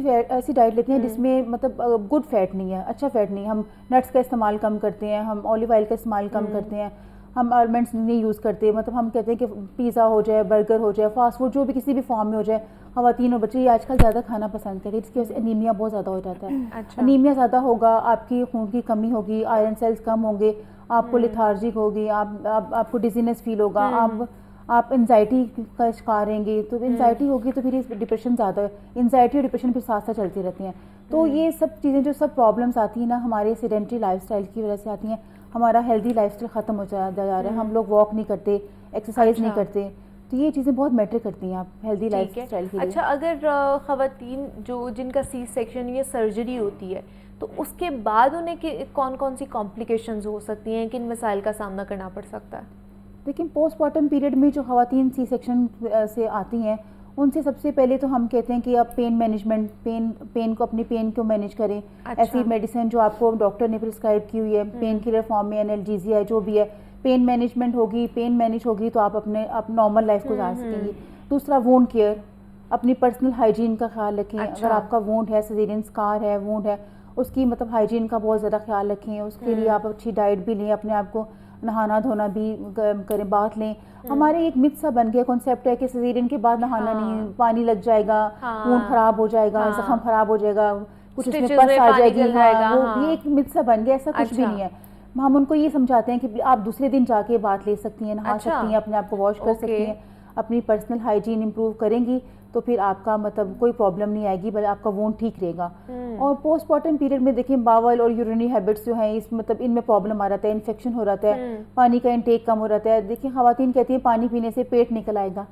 ڈائٹ لیتے ہیں جس میں مطلب گڈ فیٹ نہیں ہے, اچھا فیٹ نہیں. ہم نٹس کا استعمال کم کرتے ہیں, ہم اولیو آئل کا استعمال کم کرتے ہیں, ہم آلمنڈس نہیں یوز کرتے. مطلب ہم کہتے ہیں کہ پیزا ہو جائے, برگر ہو جائے, فاسٹ فوڈ جو بھی کسی بھی فارم میں ہو جائے, خواتین اور بچے یہ آج کل زیادہ کھانا پسند کرتے ہیں, جس کی وجہ سے انیمیا بہت زیادہ ہو جاتا ہے. انیمیا زیادہ ہوگا, آپ کی خون کی کمی ہوگی, آئرن سیلز کم ہوں گے, آپ کو لیتھارجک ہوگی, آپ کو ڈیزینس فیل ہوگا, آپ انزائٹی کا شکار رہیں گے. تو انزائٹی ہوگی تو پھر ڈپریشن زیادہ ہے, انزائٹی اور ڈپریشن پھر ساتھ ساتھ چلتی رہتی ہیں. تو یہ سب چیزیں جو سب پرابلمس آتی ہیں نا ہمارے سیڈنٹری لائف سٹائل کی وجہ سے آتی ہیں. ہمارا ہیلدی لائف سٹائل ختم ہو جا رہا ہے, ہم لوگ واک نہیں کرتے, ایکسرسائز نہیں کرتے. تو یہ چیزیں بہت میٹر کرتی ہیں آپ ہیلدی لائف سٹائل کے لیے. اچھا, اگر خواتین جن کا C سیکشن یا سرجری ہوتی ہے تو اس کے بعد انہیں کون کون سی کمپلیکیشنز ہو سکتی ہیں, کن مسائل کا سامنا کرنا پڑ سکتا ہے؟ لیکن پوسٹ مارٹم پیریڈ میں جو خواتین C سیکشن سے آتی ہیں ان سے سب سے پہلے تو ہم کہتے ہیں کہ آپ پین مینجمنٹ, پین کو, اپنی پین کو مینیج کریں. ایسی میڈیسن جو آپ کو ڈاکٹر نے پرسکرائب کی ہوئی ہے, پین کلر فارم میں, انالجیزیا ہے, جو بھی ہے, پین مینجمنٹ ہوگی, پین مینیج ہوگی تو آپ نارمل لائف گزار سکیں گی. دوسرا وونڈ کیئر, اپنی پرسنل ہائیجین کا خیال رکھیں. اگر آپ کا وونڈ ہے, سیزیرین اسکار ہے, وونڈ ہے, اس کی مطلب ہائیجین کا بہت زیادہ خیال رکھیں. اس کے لیے آپ اچھی ڈائٹ بھی لیں, اپنے آپ کو نہانا دھونا بھی کریں, بات لیں. ہمارے ایک مت سا بن گیا کنسیپٹ ہے کہ سیزیرین کے بعد نہانا نہیں, پانی لگ جائے گا, وونڈ خراب ہو جائے گا, زخم خراب ہو جائے گا, کچھ اس میں پس آ جائے گی. یہ ایک مت سا بن گیا, ایسا کچھ بھی نہیں ہے. ہم ان کو یہ سمجھاتے ہیں کہ آپ دوسرے دن جا کے بات لے سکتی ہیں, نہا سکتی ہیں, اپنے آپ کو واش کر سکتی ہیں, اپنی پرسنل ہائیجین امپروو کریں گی تو پھر آپ کا مطلب کوئی پرابلم نہیں آئے گی بلکہ آپ کا وونڈ ٹھیک رہے گا. اور پوسٹ پارٹم پیریڈ میں دیکھیں باول اور یورینری ہیبٹس جو ہیں اس مطلب ان میں پرابلم آ رہتا ہے, انفیکشن ہو رہتا ہے, پانی کا انٹیک کم ہو رہتا ہے. دیکھیں خواتین کہتی ہیں پانی پینے سے پیٹ نکل آئے گا,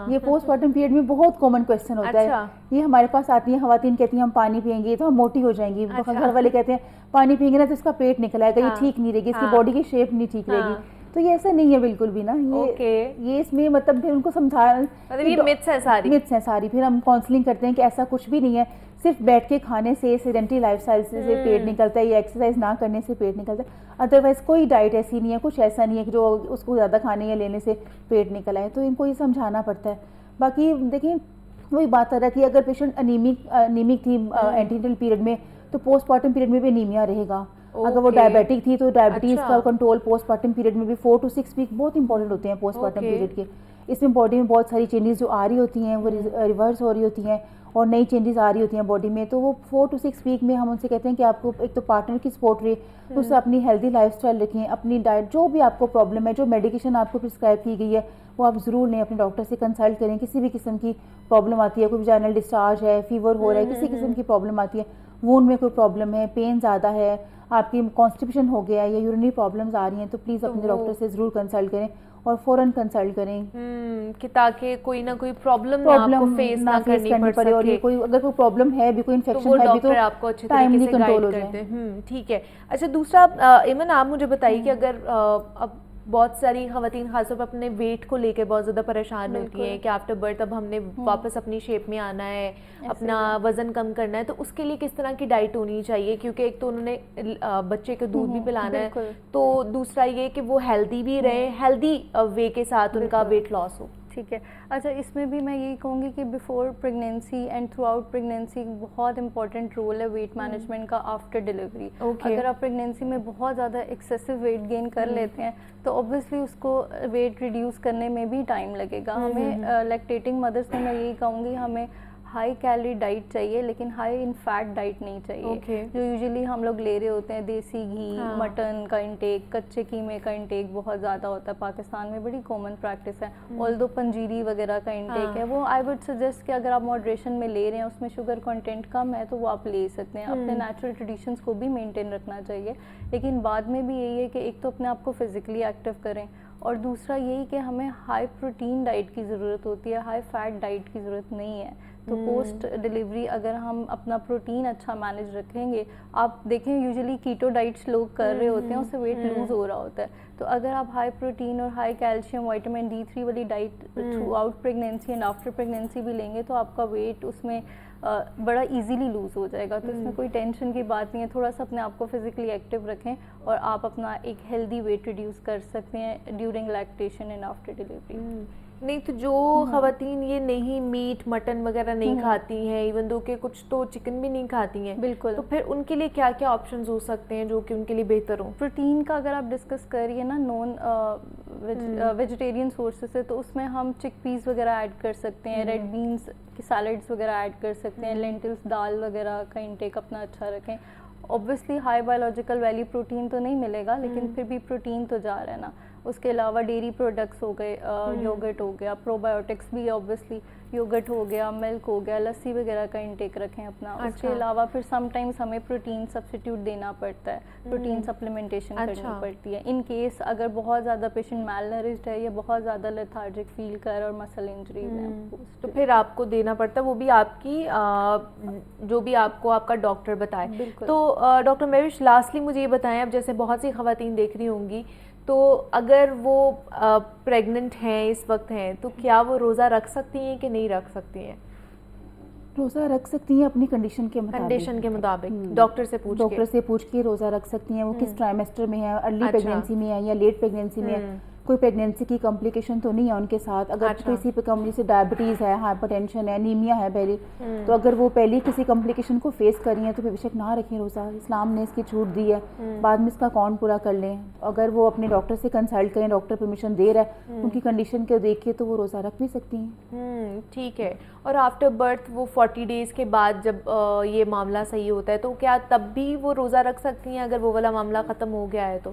یہ پوسٹ پارٹم پیریڈ میں بہت کامن کویشچن ہوتا ہے. یہ ہمارے پاس آتی ہیں خواتین کہتی ہیں ہم پانی پئیں گے تو ہم موٹی ہو جائیں گی, گھر والے کہتے ہیں پانی پئیں گے نا تو اس کا پیٹ نکل آئے گا, یہ ٹھیک نہیں رہے گی, اس کی باڈی کی شیپ نہیں ٹھیک رہے گی. تو یہ ایسا نہیں ہے بالکل بھی نا, یہ اس میں مطلب پھر ان کو متس ہیں ساری. پھر ہم کاؤنسلنگ کرتے ہیں کہ ایسا کچھ بھی نہیں ہے, صرف بیٹھ کے کھانے سے, سیڈنٹری لائف اسٹائل سے پیٹ نکلتا ہے, یا ایکسرسائز نہ کرنے سے پیٹ نکلتا ہے. ادروائز کوئی ڈائٹ ایسی نہیں ہے, کچھ ایسا نہیں ہے کہ جو اس کو زیادہ کھانے یا لینے سے پیٹ نکل آئے. تو ان کو یہ سمجھانا پڑتا ہے. باقی دیکھیں وہی بات آ رہی ہے, اگر پیشنٹ انیمک تھی اینٹینیٹل پیریڈ میں تو پوسٹ پارٹم پیریڈ میں بھی انیمیا رہے گا. اگر وہ ڈائبیٹک تھی تو ڈائبٹیز کا کنٹرول پوسٹ پارٹم پیریڈ میں بھی 4 to 6 ویک بہت امپورٹنٹ ہوتے ہیں پوسٹ پارٹم پیریڈ کے. اس میں باڈی میں بہت ساری چینجز جو آ رہی ہوتی ہیں وہ ریورس ہو رہی ہوتی ہیں اور نئی چینجز آ رہی ہوتی ہیں باڈی میں. تو وہ 4 to 6 ویک میں ہم ان سے کہتے ہیں کہ آپ کو ایک تو پارٹنر کی سپورٹ رہے, اس سے اپنی ہیلدی لائف اسٹائل رکھیں, اپنی ڈائٹ جو بھی آپ کو پرابلم ہے, جو میڈیکیشن آپ کو پرسکرائب کی گئی ہے وہ آپ ضرور لیں, اپنے ڈاکٹر سے کنسلٹ کریں. کسی بھی قسم کی پرابلم آتی ہے, کوئی ویجائنل ڈسچارج ہے, فیور ہو رہا ہے, کسی قسم کی پرابلم آتی ہے, وونڈ میں کوئی پرابلم ہے, پین زیادہ ہے, آپ کی کانسٹیپیشن ہو گیا یا یورینری پرابلمز آ رہی ہیں, تو پلیز اپنے ڈاکٹر سے ضرور کنسلٹ کریں اور فوراً کنسلٹ کریں کہ تاکہ کوئی نہ کوئی پرابلم فیس نہ کرنی پڑے. اور کوئی اگر کوئی پرابلم ہے بھی, کوئی انفیکشن ہے بھی, تو آپ کو اچھے طریقے سے کنٹرول ہو جائے. ٹھیک ہے. اچھا دوسرا ایمن آپ مجھے بتائیے کہ اگر اب بہت ساری خواتین خاص طور پر اپنے ویٹ کو لے کے بہت زیادہ پریشان ہوتی ہیں کہ آفٹر برتھ اب ہم نے واپس اپنی شیپ میں آنا ہے, اپنا وزن کم کرنا ہے, تو اس کے لیے کس طرح کی ڈائٹ ہونی چاہیے؟ کیونکہ ایک تو انہوں نے بچے کو دودھ بھی پلانا ہے, تو دوسرا یہ کہ وہ ہیلدی بھی رہے, ہیلدی وے کے ساتھ ان کا ویٹ لاس ہو. ٹھیک ہے. اچھا اس میں بھی میں یہی کہوں گی کہ before pregnancy and through out pregnancy بہت امپورٹنٹ رول ہے ویٹ مینجمنٹ کا آفٹر ڈلیوری. اگر آپ پریگنینسی میں بہت زیادہ ایکسیسو ویٹ گین کر لیتے ہیں تو اوبویسلی اس کو ویٹ ریڈیوس کرنے میں بھی ٹائم لگے گا. ہمیں لیکٹیٹنگ مدرس میں یہی کہوں گی ہمیں ہائی کیلری ڈائٹ چاہیے لیکن ہائی ان فیٹ ڈائٹ نہیں چاہیے. جو یوزلی ہم لوگ لے رہے ہوتے ہیں دیسی گھی, مٹن کا انٹیک, کچے قیمے کا انٹیک بہت زیادہ ہوتا ہے پاکستان میں, بڑی کامن پریکٹس ہے. آلدو پنجیری وغیرہ کا انٹیک ہے, وہ آئی وڈ سجیسٹ کہ اگر آپ ماڈریشن میں لے رہے ہیں, اس میں شوگر کنٹینٹ کم ہے تو وہ آپ لے سکتے ہیں. اپنے نیچرل ٹریڈیشنس کو بھی مینٹین رکھنا چاہیے, لیکن بعد میں بھی یہی ہے کہ ایک تو اپنے آپ کو فزیکلی ایکٹیو کریں, اور دوسرا یہی کہ ہمیں ہائی پروٹین ڈائٹ کی ضرورت ہوتی ہے, ہائی فیٹ ڈائٹ کی ضرورت نہیں ہے. تو پوسٹ ڈلیوری اگر ہم اپنا پروٹین اچھا مینیج رکھیں گے, آپ دیکھیں یوزلی کیٹو ڈائٹس لوگ کر رہے ہوتے ہیں, اس سے ویٹ لوز ہو رہا ہوتا ہے. تو اگر آپ ہائی پروٹین اور ہائی کیلشیم, وائٹامن D3 والی diet through out pregnancy and after pregnancy بھی لیں گے تو آپ کا ویٹ اس میں بڑا ایزیلی لوز ہو جائے گا. تو اس میں کوئی ٹینشن کی بات نہیں ہے. تھوڑا سا اپنے آپ کو فزیکلی ایکٹیو رکھیں اور آپ اپنا ایک ہیلدی ویٹ ریڈیوس کر سکتے ہیں during lactation and after delivery. نہیں تو جو خواتین یہ نہیں میٹ مٹن وغیرہ نہیں کھاتی ہیں, ایون دو کہ کچھ تو چکن بھی نہیں کھاتی ہیں, بالکل, تو پھر ان کے لیے کیا کیا آپشنز ہو سکتے ہیں جو کہ ان کے لیے بہتر ہوں؟ پروٹین کا اگر آپ ڈسکس کریے نا نان ویجیٹیرین سورسز سے, تو اس میں ہم چک پیز وغیرہ ایڈ کر سکتے ہیں, ریڈ بینس کی سیلڈس وغیرہ ایڈ کر سکتے ہیں, لینٹلس دال وغیرہ کا انٹیک اپنا اچھا رکھیں. Obviously high biological value protein تو نہیں ملے گا, لیکن پھر بھی پروٹین تو جا رہا ہے نا. اس کے علاوہ ڈیری پروڈکٹس ہو گئے, یوگرٹ ہو گیا, پرو بایوٹکس بھی اوبویسلی, یوگرٹ ہو گیا, ملک ہو گیا, لسی وغیرہ کا انٹیک رکھیں اپنا. اس کے علاوہ پھر سم ٹائمس ہمیں پروٹین سبسٹیوٹ دینا پڑتا ہے, پروٹین سپلیمنٹیشن کرنی پڑتی ہے ان کیس اگر بہت زیادہ پیشنٹ میل نرسڈ ہے یا بہت زیادہ لیتھارجک فیل کر اور مسل انجریز ہیں, تو پھر آپ کو دینا پڑتا ہے, وہ بھی آپ کی جو بھی آپ کو آپ کا ڈاکٹر بتائے. تو ڈاکٹر مہوش لاسٹلی مجھے یہ بتائیں, اب جیسے بہت سی خواتین دیکھ رہی ہوں گی تو اگر وہ پریگننٹ ہیں اس وقت ہیں, تو کیا وہ روزہ رکھ سکتی ہیں کہ نہیں رکھ سکتی ہیں؟ روزہ رکھ سکتی ہیں اپنی کنڈیشن کے مطابق ڈاکٹر سے پوچھ کے روزہ رکھ سکتی ہیں. وہ کس ٹرائمیسٹر میں ہے, ارلی پریگنینسی میں ہے یا لیٹ پریگنینسی میں ہے, کوئی پریگنینسی کی کمپلیکیشن تو نہیں ہے ان کے ساتھ. اگر کسی پہ جیسے ڈائبٹیز ہے, ہائپر ٹینشن ہے, انیمیا ہے پہلے, تو اگر وہ پہلی کسی کمپلیکیشن کو فیس کر رہی ہیں تو بے شک نہ رکھیں روزہ. اسلام نے اس کی چھوٹ دی ہے, بعد میں اس کا اکاؤنٹ پورا کر لیں. اگر وہ اپنے ڈاکٹر سے کنسلٹ کریں, ڈاکٹر پرمیشن دے رہا ہے, ان کی کنڈیشن کو دیکھ کے تو وہ روزہ رکھ بھی سکتی ہیں. ٹھیک ہے. اور آفٹر برتھ وہ 40 ڈیز کے بعد جب یہ معاملہ صحیح ہوتا ہے تو کیا تب بھی وہ روزہ رکھ سکتی ہیں اگر وہ والا معاملہ ختم ہو گیا ہے تو؟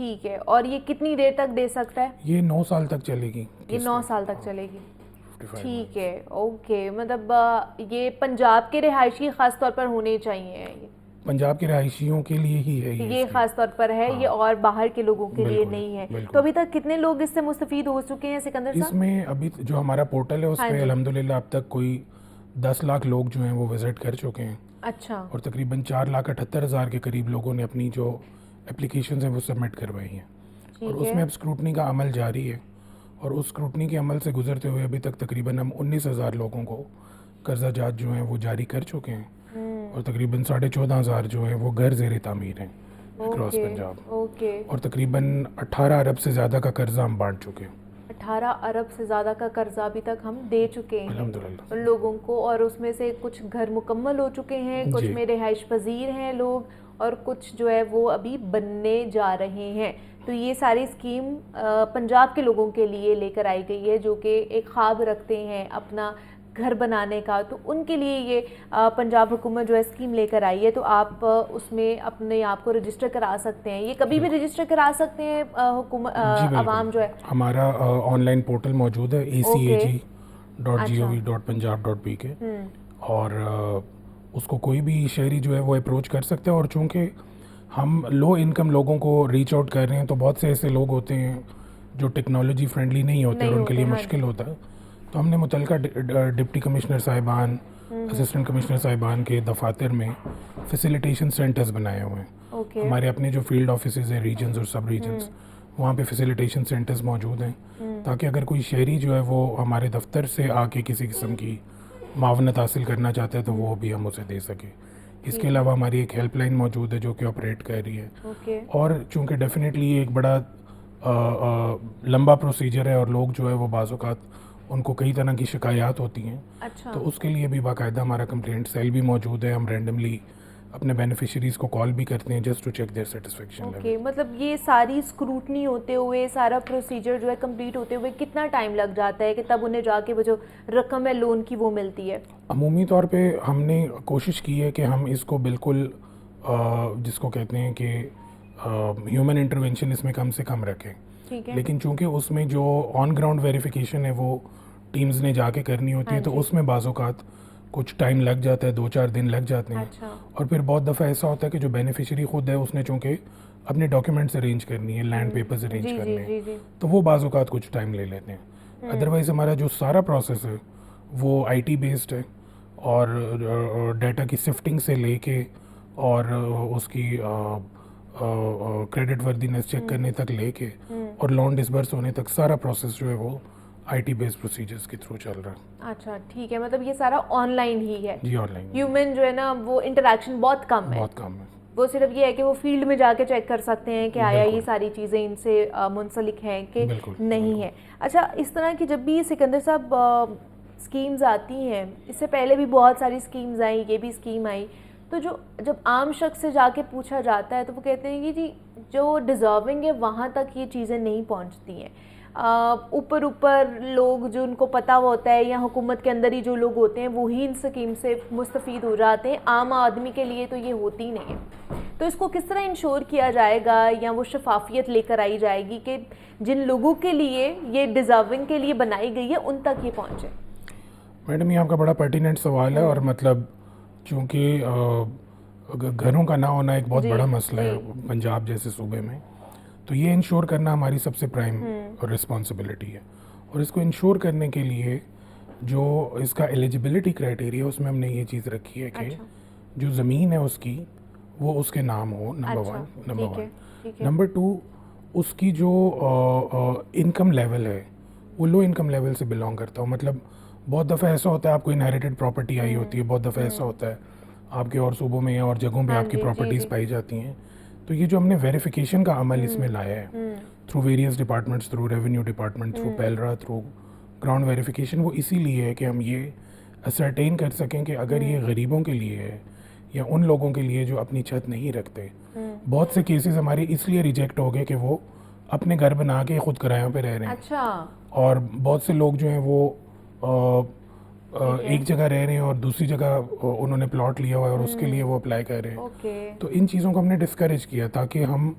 ٹھیک ہے, اور یہ کتنی دیر تک دے سکتا ہے؟ یہ 9 سال تک چلے گی. یہ 9 سال تک چلے گی. ٹھیک ہے, اوکے. مطلب یہ پنجاب کے رہائشی خاص طور پر ہونے چاہیے, پنجاب کے رہائشیوں کے لیے ہی ہے یہ خاص طور پر ہے, یہ اور باہر کے لوگوں کے لیے نہیں ہے. تو ابھی تک کتنے لوگ اس سے مستفید ہو چکے ہیں سکندر صاحب؟ اس میں ابھی جو ہمارا پورٹل ہے اس پہ الحمدللہ اب تک کوئی 10 لاکھ لوگ جو ہیں وہ وزٹ کر چکے ہیں. اچھا. اور تقریباً 4,78,000 کے قریب لوگوں نے اپنی جو اپلیکیشنز ہیں وہ سبمٹ کروائی ہیں, اور اس میں اب اسکروٹنی کا عمل جاری ہے, اور اس اسکروٹنی کے عمل سے گزرتے ہوئے ابھی تک تقریباً ہم 19,000 لوگوں کو قرضہ جات جو ہیں وہ جاری کر چکے ہیں, اور تقریباً 14,500 جو ہیں وہ گھر زیر تعمیر ہیں اکراس پنجاب, اور تقریباً 18 ارب سے زیادہ کا قرضہ ہم بانٹ چکے ہیں. 18 ارب سے زیادہ کا قرضہ ابھی تک ہم دے چکے ہیں لوگوں کو, اور اس میں سے کچھ گھر مکمل ہو چکے ہیں, کچھ میں رہائش پذیر ہیں لوگ, اور کچھ جو ہے وہ ابھی بننے جا رہے ہیں. تو یہ ساری اسکیم پنجاب کے لوگوں کے لیے لے کر آئی گئی ہے جو کہ ایک خواب رکھتے ہیں اپنا گھر بنانے کا, تو ان کے لیے یہ پنجاب حکومت جو ہے اسکیم لے کر آئی ہے. تو آپ اس میں اپنے آپ کو رجسٹر کرا سکتے ہیں, یہ کبھی بھی رجسٹر کرا سکتے ہیں حکومت عوام جو ہے. ہمارا آن لائن پورٹل موجود ہے acag.gov.punjab.pk, اور اس کو کوئی بھی شہری جو ہے وہ اپروچ کر سکتے ہیں. اور چونکہ ہم لو انکم لوگوں کو ریچ آؤٹ کر رہے ہیں, تو بہت سے ایسے لوگ ہوتے ہیں جو ٹیکنالوجی فرینڈلی نہیں ہوتے اور ان کے لیے مشکل ہوتا ہے. تو ہم نے متعلقہ ڈپٹی کمشنر صاحبان, اسسٹنٹ کمشنر صاحبان کے دفاتر میں فیسیلیٹیشن سینٹرز بنائے ہوئے ہیں. ہمارے اپنے جو فیلڈ آفیسز ہیں ریجنز اور سب ریجنز, وہاں پہ فیسیلیٹیشن سینٹرز موجود ہیں, تاکہ اگر کوئی شہری جو ہے وہ ہمارے دفتر سے آ کے کسی قسم کی معاونت حاصل کرنا چاہتا ہے تو وہ بھی ہم اسے دے سکیں. اس کے علاوہ ہماری ایک ہیلپ لائن موجود ہے جو کہ آپریٹ کر رہی ہے. اور چونکہ ڈیفینیٹلی یہ ایک بڑا لمبا پروسیجر ہے, اور لوگ جو ہے وہ بعض اوقات ان کو کئی طرح کی شکایات ہوتی ہیں, تو اس کے لیے بھی باقاعدہ ہمارا کمپلینٹ سیل بھی موجود ہے. ہم رینڈملی اپنے بینیفیشریز کو کال بھی کرتے ہیں just to check their satisfaction level. مطلب یہ ساری اسکروٹنی ہوتے ہوئے, سارا پروسیجر جو ہے کمپلیٹ ہوتے ہوئے کتنا ٹائم لگ جاتا ہے کہ تب انہیں جا کے وہ جو رقم ہے لون کی وہ ملتی ہے؟ عمومی طور پہ ہم نے کوشش کی ہے کہ ہم اس کو بالکل جس کو کہتے ہیں کہ ہیومن انٹرونشن اس میں کم سے کم رکھیں, لیکن چونکہ اس میں جو آن گراؤنڈ ویریفیکیشن ہے وہ ٹیمز نے جا کے کرنی ہوتی ہے, تو اس میں بعض اوقات کچھ ٹائم لگ جاتا ہے, 2-4 دن لگ جاتے ہیں. اور پھر بہت دفعہ ایسا ہوتا ہے کہ جو بینیفیشری خود ہے اس نے چونکہ اپنے ڈاکیومنٹس ارینج کرنی ہے, لینڈ پیپرز ارینج کرنے ہیں, تو وہ بعض اوقات کچھ ٹائم لے لیتے ہیں. ادروائز ہمارا جو سارا پروسیس ہے وہ IT بیسڈ ہے, اور ڈیٹا کی سفٹنگ سے لے کے اور اس کی کریڈٹ وردینس چیک کرنے تک لے کے اور لون ڈسبرس ہونے تک سارا پروسیس جو ہے وہ IT بیسڈ پروسیجرز کے تھرو چل رہا ہے. اچھا ٹھیک ہے, مطلب یہ سارا آن لائن ہی ہے؟ جی آن لائن. ہیومن جو ہے نا وہ انٹریکشن بہت کم ہے, وہ صرف یہ ہے کہ وہ فیلڈ میں جا کے چیک کر سکتے ہیں کہ آیا یہ ساری چیزیں ان سے منسلک ہیں کہ نہیں ہے. اچھا, اس طرح کی جب بھی سکندر صاحب اسکیمز آتی ہیں, اس سے پہلے بھی بہت ساری اسکیمز آئیں, یہ بھی اسکیم آئی, تو جب عام شخص سے جا کے پوچھا جاتا ہے تو وہ کہتے ہیں کہ جی جو ڈیزرونگ ہے وہاں تک یہ چیزیں نہیں پہنچتی ہیں. اوپر لوگ جو ان کو پتہ ہوتا ہے یا حکومت کے اندر ہی جو لوگ ہوتے ہیں وہی ان اسکیم سے مستفید ہو جاتے ہیں, عام آدمی کے لیے تو یہ ہوتی ہی نہیں ہے. تو اس کو کس طرح انشور کیا جائے گا یا وہ شفافیت لے کر آئی جائے گی کہ جن لوگوں کے لیے یہ ڈیزرونگ کے لیے بنائی گئی ہے ان تک یہ پہنچے؟ میڈم یہ آپ کا بڑا پرٹیننٹ سوال ہے, اور مطلب چونکہ گھروں کا نہ ہونا ایک بہت بڑا مسئلہ ہے پنجاب جیسے صوبے میں, تو یہ انشور کرنا ہماری سب سے پرائم رسپانسبلٹی ہے. اور اس کو انشور کرنے کے لیے جو اس کا ایلیجبلٹی کرائٹیریا اس میں ہم نے یہ چیز رکھی ہے کہ جو زمین ہے اس کی وہ اس کے نام ہو, نمبر 1. نمبر 2, اس کی جو انکم لیول ہے وہ لو انکم لیول سے بلانگ کرتا ہو. مطلب بہت دفعہ ایسا ہوتا ہے آپ کو انہیریٹڈ پراپرٹی آئی ہوتی ہے, بہت دفعہ ایسا ہوتا ہے آپ کے اور صوبوں میں یا اور جگہوں پہ آپ کی پراپرٹیز پائی جاتی ہیں. تو یہ جو ہم نے ویریفیکیشن کا عمل اس میں لایا ہے through various departments, through revenue department, through پیلرا, تھرو گراؤنڈ ویریفیکیشن, وہ اسی لیے ہے کہ ہم یہ اسرٹین کر سکیں کہ اگر یہ غریبوں کے لیے ہے یا ان لوگوں کے لیے جو اپنی چھت نہیں رکھتے. بہت سے کیسز ہمارے اس لیے ریجیکٹ ہو گئے کہ وہ اپنے گھر بنا کے خود کرایوں پہ رہ رہے ہیں, اور بہت سے لوگ جو ہیں وہ ایک جگہ رہ رہے ہیں اور دوسری جگہ انہوں نے پلاٹ لیا ہوا ہے اور اس کے لیے وہ اپلائی کر رہے ہیں. تو ان چیزوں کو ہم نے ڈسکریج کیا تاکہ ہم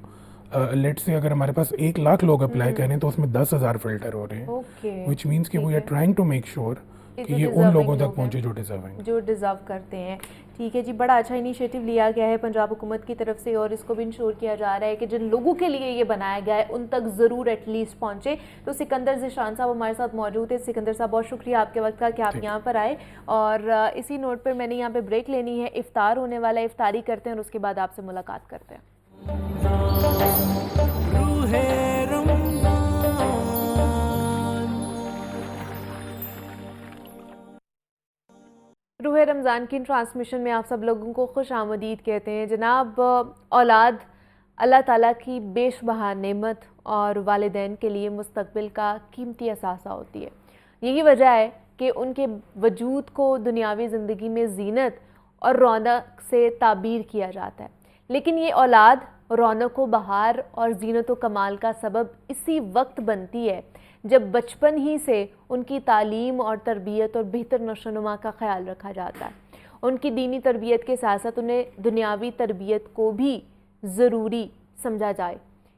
لیٹ سے اگر ہمارے پاس 1,00,000 لوگ اپلائی کریں تو اس میں 10,000 فلٹر ہو رہے ہیں, اوکے, وچ مینس کہ we are trying to make sure کہ جو یہ ان deserving لوگوں لوگ تک پہنچے جو ڈیزرونگ, جو ڈیزرو کرتے ہیں. ٹھیک ہے جی, بڑا اچھا انیشیٹو لیا گیا ہے پنجاب حکومت کی طرف سے, اور اس کو بھی انشور کیا جا رہا ہے کہ جن لوگوں کے لیے یہ بنایا گیا ہے ان تک ضرور ایٹ لیسٹ پہنچے. تو سکندر ذیشان صاحب ہمارے ساتھ موجود ہیں. سکندر صاحب بہت شکریہ آپ کے وقت کا کہ آپ یہاں پر آئے, اور اسی نوٹ پر میں نے یہاں پہ بریک لینی ہے. افطار ہونے والا ہے, افطاری کرتے ہیں اور اس کے بعد آپ سے ملاقات کرتے ہیں. روح رمضان کی ٹرانسمیشن میں آپ سب لوگوں کو خوش آمدید کہتے ہیں. جناب, اولاد اللہ تعالیٰ کی بیش بہا نعمت اور والدین کے لیے مستقبل کا قیمتی اثاثہ ہوتی ہے. یہی وجہ ہے کہ ان کے وجود کو دنیاوی زندگی میں زینت اور رونق سے تعبیر کیا جاتا ہے. لیکن یہ اولاد رونق و بہار اور زینت و کمال کا سبب اسی وقت بنتی ہے جب بچپن ہی سے ان کی تعلیم اور تربیت اور بہتر نشو و نما کا خیال رکھا جاتا ہے. ان کی دینی تربیت کے ساتھ ساتھ انہیں دنیاوی تربیت کو بھی ضروری سمجھا جائے,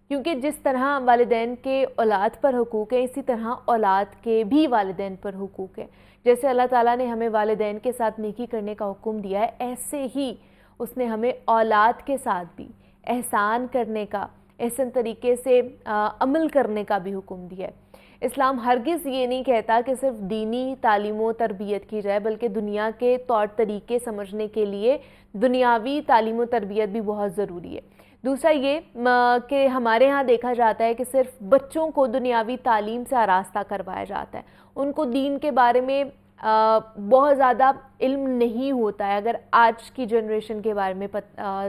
کیونکہ جس طرح والدین کے اولاد پر حقوق ہیں اسی طرح اولاد کے بھی والدین پر حقوق ہیں. جیسے اللہ تعالیٰ نے ہمیں والدین کے ساتھ نیکی کرنے کا حکم دیا ہے, ایسے ہی اس نے ہمیں اولاد کے ساتھ بھی احسان کرنے کا, احسن طریقے سے عمل کرنے کا بھی حکم دیا ہے. اسلام ہرگز یہ نہیں کہتا کہ صرف دینی تعلیم و تربیت کی جائے, بلکہ دنیا کے طور طریقے سمجھنے کے لیے دنیاوی تعلیم و تربیت بھی بہت ضروری ہے. دوسرا یہ کہ ہمارے ہاں دیکھا جاتا ہے کہ صرف بچوں کو دنیاوی تعلیم سے آراستہ کروایا جاتا ہے, ان کو دین کے بارے میں بہت زیادہ علم نہیں ہوتا ہے اگر آج کی جنریشن کے بارے میں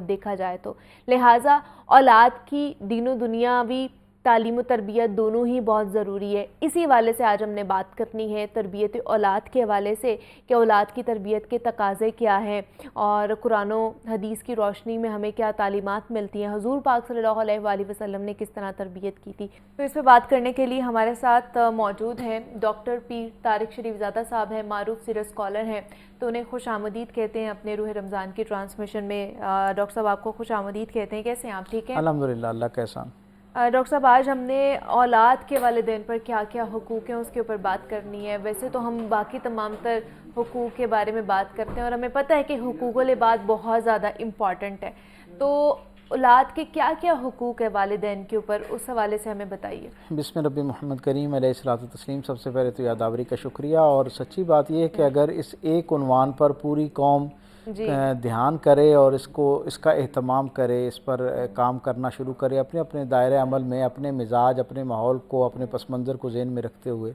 دیکھا جائے تو. لہٰذا اولاد کی دین و دنیاوی تعلیم و تربیت دونوں ہی بہت ضروری ہے. اسی حوالے سے آج ہم نے بات کرنی ہے تربیت اولاد کے حوالے سے کہ اولاد کی تربیت کے تقاضے کیا ہیں اور قرآن و حدیث کی روشنی میں ہمیں کیا تعلیمات ملتی ہیں, حضور پاک صلی اللہ علیہ وآلہ وسلم نے کس طرح تربیت کی تھی. تو اس پہ بات کرنے کے لیے ہمارے ساتھ موجود ہیں ڈاکٹر پیر طارق شریف زادہ صاحب ہیں, معروف سیریس اسکالر ہیں, تو انہیں خوش آمدید کہتے ہیں اپنے روح رمضان کی ٹرانسمیشن میں. ڈاکٹر صاحب آپ کو خوش آمدید کہتے ہیں, کیسے ہیں آپ؟ ٹھیک ہیں الحمدللہ, اللہ کا احسان. ڈاکٹر صاحب آج ہم نے اولاد کے والدین پر کیا کیا حقوق ہیں اس کے اوپر بات کرنی ہے. ویسے تو ہم باقی تمام تر حقوق کے بارے میں بات کرتے ہیں اور ہمیں پتہ ہے کہ حقوق العباد بہت زیادہ امپورٹنٹ ہے, تو اولاد کے کیا کیا حقوق ہے والدین کے اوپر, اس حوالے سے ہمیں بتائیے. بسم ربی محمد کریم علیہ الصلوۃ والتسلیم. سب سے پہلے تو یادآوری کا شکریہ, اور سچی بات یہ ہے کہ اگر اس ایک عنوان پر پوری قوم دھیان کرے اور اس کا اہتمام کرے, اس پر کام کرنا شروع کرے, اپنے اپنے دائرۂ عمل میں اپنے مزاج, اپنے ماحول کو, اپنے پس منظر کو ذہن میں رکھتے ہوئے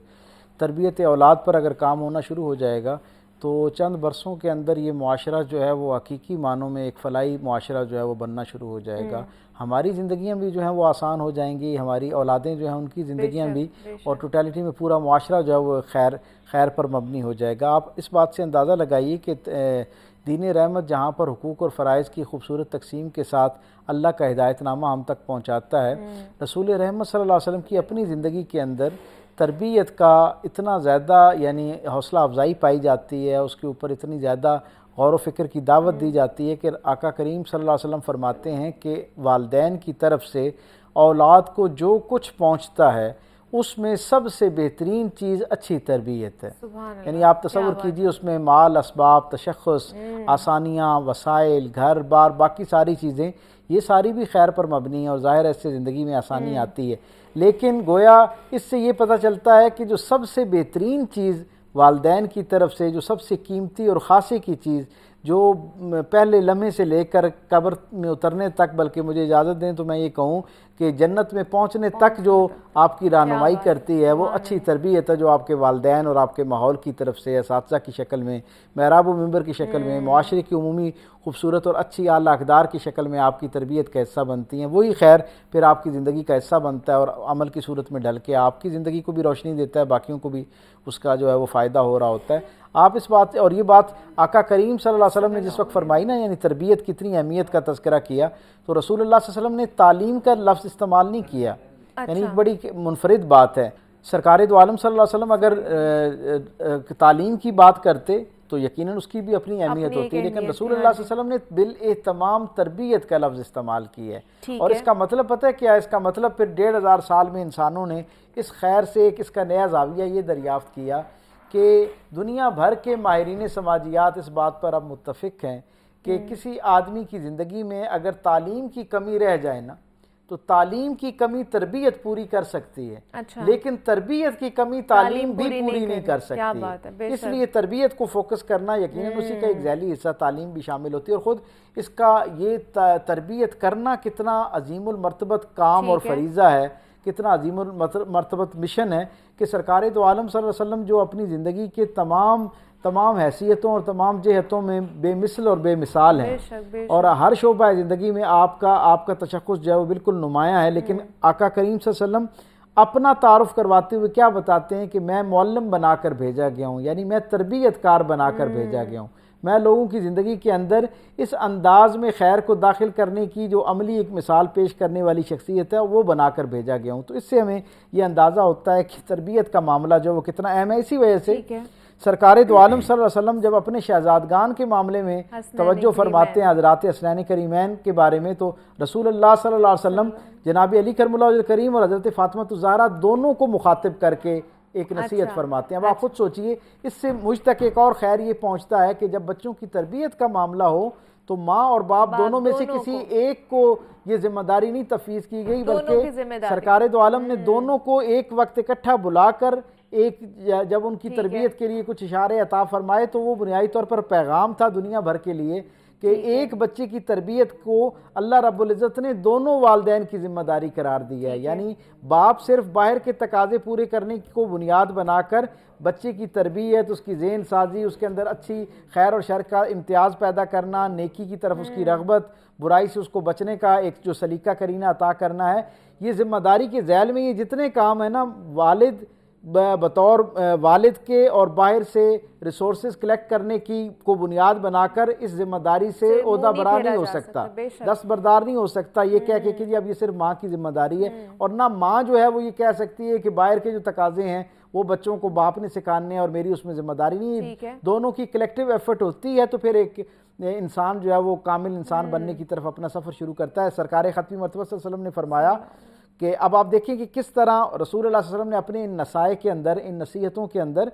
تربیت اولاد پر اگر کام ہونا شروع ہو جائے گا تو چند برسوں کے اندر یہ معاشرہ جو ہے وہ حقیقی معنوں میں ایک فلاحی معاشرہ جو ہے وہ بننا شروع ہو جائے گا. ہماری زندگیاں بھی جو ہیں وہ آسان ہو جائیں گی, ہماری اولادیں جو ہیں ان کی زندگیاں بھی, اور ٹوٹیلٹی میں پورا معاشرہ جو ہے وہ خیر پر مبنی ہو جائے گا. آپ اس بات سے اندازہ لگائیے کہ دین رحمت جہاں پر حقوق اور فرائض کی خوبصورت تقسیم کے ساتھ اللہ کا ہدایت نامہ ہم تک پہنچاتا ہے, رسول رحمت صلی اللہ علیہ وسلم کی اپنی زندگی کے اندر تربیت کا اتنا زیادہ یعنی حوصلہ افزائی پائی جاتی ہے, اس کے اوپر اتنی زیادہ غور و فکر کی دعوت دی جاتی ہے کہ آقا کریم صلی اللہ علیہ وسلم فرماتے ہیں کہ والدین کی طرف سے اولاد کو جو کچھ پہنچتا ہے اس میں سب سے بہترین چیز اچھی تربیت ہے. یعنی آپ تصور کیجئے اس میں مال, اسباب, تشخص, آسانیاں, وسائل, گھر بار, باقی ساری چیزیں, یہ ساری بھی خیر پر مبنی ہیں اور ظاہر ہے اس سے زندگی میں آسانی آتی ہے. لیکن گویا اس سے یہ پتہ چلتا ہے کہ جو سب سے بہترین چیز والدین کی طرف سے, جو سب سے قیمتی اور خاصے کی چیز, جو پہلے لمحے سے لے کر قبر میں اترنے تک, بلکہ مجھے اجازت دیں تو میں یہ کہوں کہ جنت میں پہنچنے تک جو آپ کی رہنمائی کرتی ہے وہ اچھی تربیت ہے جو آپ کے والدین اور آپ کے ماحول کی طرف سے, اساتذہ کی شکل میں, محراب و منبر کی شکل میں, معاشرے کی عمومی خوبصورت اور اچھی اعلیٰ اقدار کی شکل میں آپ کی تربیت کا حصہ بنتی ہیں. وہی خیر پھر آپ کی زندگی کا حصہ بنتا ہے اور عمل کی صورت میں ڈھل کے آپ کی زندگی کو بھی روشنی دیتا ہے, باقیوں کو بھی اس کا جو ہے وہ فائدہ ہو رہا ہوتا ہے. آپ اس بات, اور یہ بات آقا کریم صلی اللہ علیہ وسلم نے جس وقت فرمائی نا, یعنی تربیت کی اتنی اہمیت کا تذکرہ کیا, تو رسول اللہ صلی اللہ علیہ وسلم نے تعلیم کا لفظ استعمال نہیں کیا. یعنی ایک بڑی منفرد بات ہے. سرکار دو عالم صلی اللہ علیہ وسلم اگر تعلیم کی بات کرتے تو یقیناً اس کی بھی اپنی اہمیت اپنی ایک ہوتی ہے، لیکن اہمیت رسول ہے، اللہ ہاں صلی اللہ علیہ وسلم نے بالاہتمام تربیت کا لفظ استعمال کی ہے، ٹھیک اور ہے۔ اس کا مطلب پتہ ہے کیا ہے؟ اس کا مطلب پھر 1500 سال میں انسانوں نے اس خیر سے ایک اس کا نیا زاویہ یہ دریافت کیا کہ دنیا بھر کے ماہرین سماجیات اس بات پر اب متفق ہیں کہ کسی آدمی کی زندگی میں اگر تعلیم کی کمی رہ جائے نا تو تعلیم کی کمی تربیت پوری کر سکتی ہے، اچھا، لیکن تربیت کی کمی تعلیم بھی پوری نہیں کر کیا سکتی بات ہے، بے اس شک۔ لیے تربیت کو فوکس کرنا یقیناً اسی کا ایک ذیلی حصہ تعلیم بھی شامل ہوتی ہے، اور خود اس کا یہ تربیت کرنا کتنا عظیم المرتبت کام اور ٹھیک ہے۔ فریضہ ہے، کتنا عظیم المرتبت مشن ہے کہ سرکار دو عالم صلی اللہ علیہ وسلم جو اپنی زندگی کے تمام حیثیتوں اور تمام جہتوں میں بے مثل اور بے مثال ہیں، بے شک، بے شک۔ اور ہر شعبہ زندگی میں آپ کا تشخص جو ہے وہ بالکل نمایاں ہے، لیکن آقا کریم صلی اللہ علیہ وسلم اپنا تعارف کرواتے ہوئے کیا بتاتے ہیں کہ میں معلم بنا کر بھیجا گیا ہوں، یعنی میں تربیت کار بنا کر بھیجا گیا ہوں، میں لوگوں کی زندگی کے اندر اس انداز میں خیر کو داخل کرنے کی جو عملی ایک مثال پیش کرنے والی شخصیت ہے وہ بنا کر بھیجا گیا ہوں۔ تو اس سے ہمیں یہ اندازہ ہوتا ہے کہ تربیت کا معاملہ جو وہ کتنا اہم ہے۔ اسی وجہ سے ٹھیک ہے۔ سرکار دو عالم صلی اللہ علیہ وسلم جب اپنے شہزادگان کے معاملے میں توجہ فرماتے ہیں حضرات حسنین کریمین کے بارے میں، تو رسول اللہ صلی اللہ علیہ وسلم جناب علی کرم اللہ وجہ کریم اور حضرت فاطمہ الزہرا دونوں کو مخاطب کر کے ایک نصیحت فرماتے ہیں۔ اب آپ خود سوچئے، اس سے مجھ تک ایک اور خیر یہ پہنچتا ہے کہ جب بچوں کی تربیت کا معاملہ ہو تو ماں اور باپ دونوں میں سے کسی ایک کو یہ ذمہ داری نہیں تفویض کی گئی، بلکہ سرکار دو عالم نے دونوں کو ایک وقت اکٹھا بلا کر جب ان کی تربیت کے لیے کچھ اشارے عطا فرمائے تو وہ بنیادی طور پر پیغام تھا دنیا بھر کے لیے کہ ایک بچے کی تربیت کو اللہ رب العزت نے دونوں والدین کی ذمہ داری قرار دی ہے، یعنی باپ صرف باہر کے تقاضے پورے کرنے کو بنیاد بنا کر بچے کی تربیت، اس کی ذہن سازی، اس کے اندر اچھی خیر اور شر کا امتیاز پیدا کرنا، نیکی کی طرف اس کی رغبت، برائی سے اس کو بچنے کا ایک جو سلیقہ کرینہ عطا کرنا ہے، یہ ذمہ داری کے ذیل میں یہ جتنے کام ہیں نا، والد بطور والد کے اور باہر سے ریسورسز کلیکٹ کرنے کی کو بنیاد بنا کر اس ذمہ داری سے عہدہ برا نہیں ہو سکتا، دستبردار نہیں ہو سکتا یہ کہہ کے کہ جی اب یہ صرف ماں کی ذمہ داری ہے، اور نہ ماں جو ہے وہ یہ کہہ سکتی ہے کہ باہر کے جو تقاضے ہیں وہ بچوں کو باپ نے سکھانے اور میری اس میں ذمہ داری نہیں ہے، دونوں کی کلیکٹیو ایفرٹ ہوتی ہے تو پھر ایک انسان جو ہے وہ کامل انسان بننے کی طرف اپنا سفر شروع کرتا ہے۔ سرکار ختمی مرتبہ صلی اللہ علیہ وسلم نے فرمایا کہ اب آپ دیکھیں کہ کس طرح رسول اللہ صلی اللہ علیہ وسلم نے اپنے ان نصائح کے اندر، ان نصیحتوں کے اندر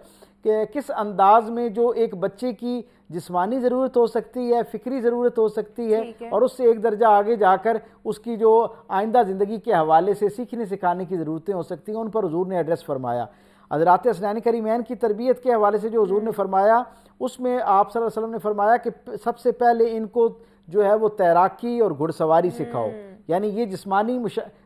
کہ کس انداز میں جو ایک بچے کی جسمانی ضرورت ہو سکتی ہے، فکری ضرورت ہو سکتی ہے، اور اس سے ایک درجہ آگے جا کر اس کی جو آئندہ زندگی کے حوالے سے سیکھنے سکھانے کی ضرورتیں ہو سکتی ہیں، ان پر حضور نے ایڈریس فرمایا۔ حضرات حسنین کریمین کی تربیت کے حوالے سے جو حضور نے فرمایا اس میں آپ صلی اللہ علیہ وسلم نے فرمایا کہ سب سے پہلے ان کو جو ہے وہ تیراکی اور گھڑ سواری سکھاؤ، یعنی یہ جسمانی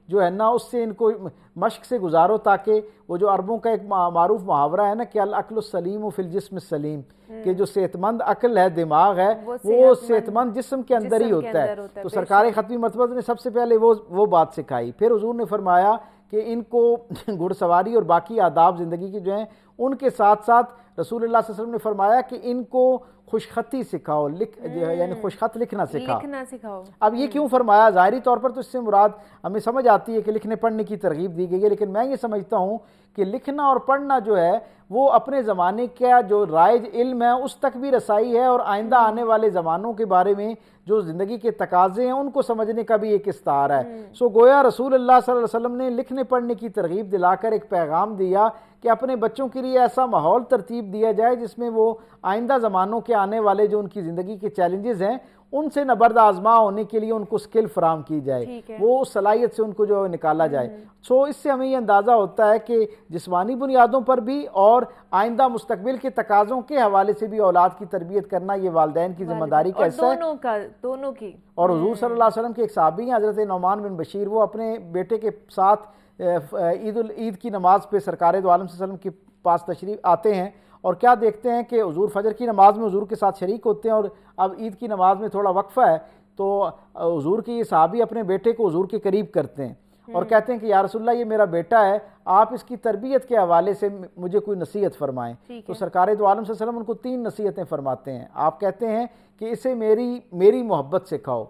جو ہے نا اس سے ان کو مشق سے گزارو، تاکہ وہ جو عربوں کا ایک معروف محاورہ ہے نا کہ العقل السلیم فی الجسم السلیم، کہ جو صحت مند عقل ہے، دماغ ہے، وہ صحت مند جسم کے اندر ہی ہوتا ہے۔ تو سرکار ختمی مرتبہ نے سب سے پہلے وہ بات سکھائی۔ پھر حضور نے فرمایا کہ ان کو گھڑ سواری اور باقی آداب زندگی کے جو ہیں ان کے ساتھ ساتھ رسول اللہ صلی اللہ علیہ وسلم نے فرمایا کہ ان کو خوش خطی سکھاؤ، یعنی خوش خط لکھنا سکھاؤ۔ اب یہ کیوں فرمایا؟ ظاہری طور پر تو اس سے مراد ہمیں سمجھ آتی ہے کہ لکھنے پڑھنے کی ترغیب دی گئی ہے، لیکن میں یہ سمجھتا ہوں کہ لکھنا اور پڑھنا جو ہے وہ اپنے زمانے کا جو رائج علم ہے اس تک بھی رسائی ہے، اور آئندہ آنے والے زمانوں کے بارے میں جو زندگی کے تقاضے ہیں ان کو سمجھنے کا بھی ایک استعار ہے۔ سو گویا رسول اللہ صلی اللہ علیہ وسلم نے لکھنے پڑھنے کی ترغیب دلا کر ایک پیغام دیا کہ اپنے بچوں کے لیے ایسا ماحول ترتیب دیا جائے جس میں وہ آئندہ زمانوں کے آنے والے جو ان کی زندگی کے چیلنجز ہیں ان سے نبرد آزما ہونے کے لیے ان کو سکل فراہم کی جائے، وہ صلاحیت سے ان کو جو نکالا جائے۔ سو اس سے ہمیں یہ اندازہ ہوتا ہے کہ جسمانی بنیادوں پر بھی اور آئندہ مستقبل کے تقاضوں کے حوالے سے بھی اولاد کی تربیت کرنا یہ والدین کی ذمہ داری کا حصہ ہے، دونوں کی۔ اور حضور صلی اللہ علیہ وسلم کے ایک صحابی ہیں حضرت نعمان بن بشیر، وہ اپنے بیٹے کے ساتھ عید کی نماز پہ سرکار دو عالم صلی اللہ علیہ وسلم کے پاس تشریف آتے ہیں، اور کیا دیکھتے ہیں کہ حضور فجر کی نماز میں حضور کے ساتھ شریک ہوتے ہیں، اور اب عید کی نماز میں تھوڑا وقفہ ہے تو حضور کے یہ صحابی اپنے بیٹے کو حضور کے قریب کرتے ہیں اور کہتے ہیں کہ یا رسول اللہ یہ میرا بیٹا ہے، آپ اس کی تربیت کے حوالے سے مجھے کوئی نصیحت فرمائیں۔ تو سرکار دو عالم صلی اللہ علیہ وسلم ان کو 3 نصیحتیں فرماتے ہیں۔ آپ کہتے ہیں کہ اسے میری محبت سکھاؤ،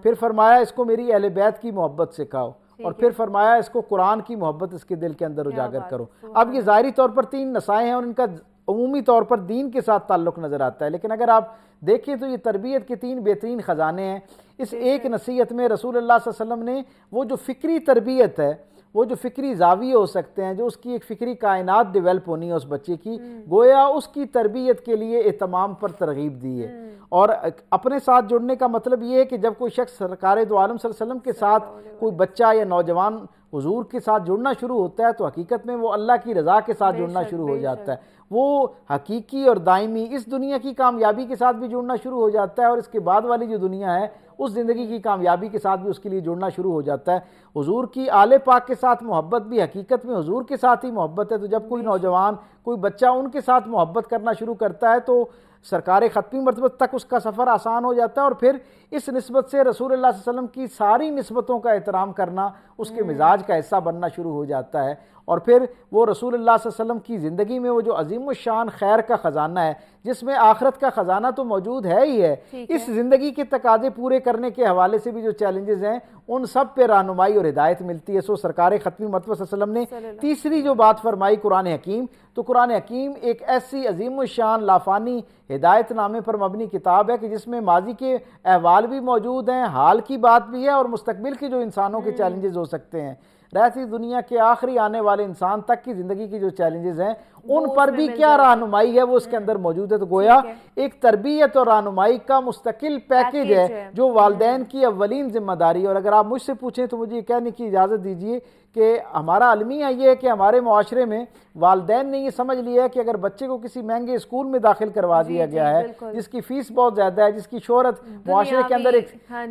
پھر فرمایا اس کو میری اہل بیت کی محبت سکھاؤ، اور پھر فرمایا اس کو قرآن کی محبت اس کے دل کے اندر اجاگر کرو۔ اب یہ ظاہری طور پر 3 نصائح ہیں اور ان کا عمومی طور پر دین کے ساتھ تعلق نظر آتا ہے، لیکن اگر آپ دیکھیں تو یہ تربیت کے 3 بہترین خزانے ہیں۔ اس ایک نصیحت میں رسول اللہ صلی اللہ علیہ وسلم نے وہ جو فکری تربیت ہے، وہ جو فکری زاویے ہو سکتے ہیں، جو اس کی ایک فکری کائنات ڈیولپ ہونی ہے اس بچے کی، گویا اس کی تربیت کے لیے اہتمام پر ترغیب دی ہے۔ اور اپنے ساتھ جڑنے کا مطلب یہ ہے کہ جب کوئی شخص سرکار دو عالم صلی اللہ علیہ وسلم کے ساتھ کوئی بچہ یا نوجوان حضور کے ساتھ جڑنا شروع ہوتا ہے تو حقیقت میں وہ اللہ کی رضا کے ساتھ جڑنا شروع ہو جاتا ہے، وہ حقیقی اور دائمی اس دنیا کی کامیابی کے ساتھ بھی جڑنا شروع ہو جاتا ہے، اور اس کے بعد والی جو دنیا ہے اس زندگی کی کامیابی کے ساتھ بھی اس کے لیے جڑنا شروع ہو جاتا ہے۔ حضور کی آل پاک کے ساتھ محبت بھی حقیقت میں حضور کے ساتھ ہی محبت ہے، تو جب کوئی نوجوان کوئی بچہ ان کے ساتھ محبت کرنا شروع کرتا ہے تو سرکار ختمی مرتبت تک اس کا سفر آسان ہو جاتا ہے، اور پھر اس نسبت سے رسول اللہ صلی اللہ علیہ وسلم کی ساری نسبتوں کا احترام کرنا اس کے مزاج کا حصہ بننا شروع ہو جاتا ہے، اور پھر وہ رسول اللہ صلی اللہ علیہ وسلم کی زندگی میں وہ جو عظیم الشان خیر کا خزانہ ہے، جس میں آخرت کا خزانہ تو موجود ہے ہی ہے، اس زندگی کے تقاضے پورے کرنے کے حوالے سے بھی جو چیلنجز ہیں ان سب پہ رہنمائی اور ہدایت ملتی ہے۔ سو سرکار ختمی مرتبہ صلی اللہ علیہ وسلم نے تیسری جو بات فرمائی قرآن حکیم، تو قرآن حکیم ایک ایسی عظیم الشان لافانی ہدایت نامے پر مبنی کتاب ہے کہ جس میں ماضی کے احوال بھی موجود ہیں، حال کی بات بھی ہے، اور مستقبل کے جو انسانوں کے چیلنجز ہو سکتے ہیں، رہتی دنیا کے آخری آنے والے انسان تک کی زندگی کی جو چیلنجز ہیں ان پر بھی کیا رہنمائی ہے وہ اس کے اندر موجود ہے۔ تو گویا ایک تربیت اور رہنمائی کا مستقل پیکیج ہے جو والدین کی اولین ذمہ داری ہے۔ اور اگر آپ مجھ سے پوچھیں تو مجھے یہ کہنے کی اجازت دیجیے کہ ہمارا المیہ یہ ہے کہ ہمارے معاشرے میں والدین نے یہ سمجھ لیا ہے کہ اگر بچے کو کسی مہنگے اسکول میں داخل کروا دیا گیا ہے، جس کی فیس بہت زیادہ ہے، جس کی شہرت معاشرے کے اندر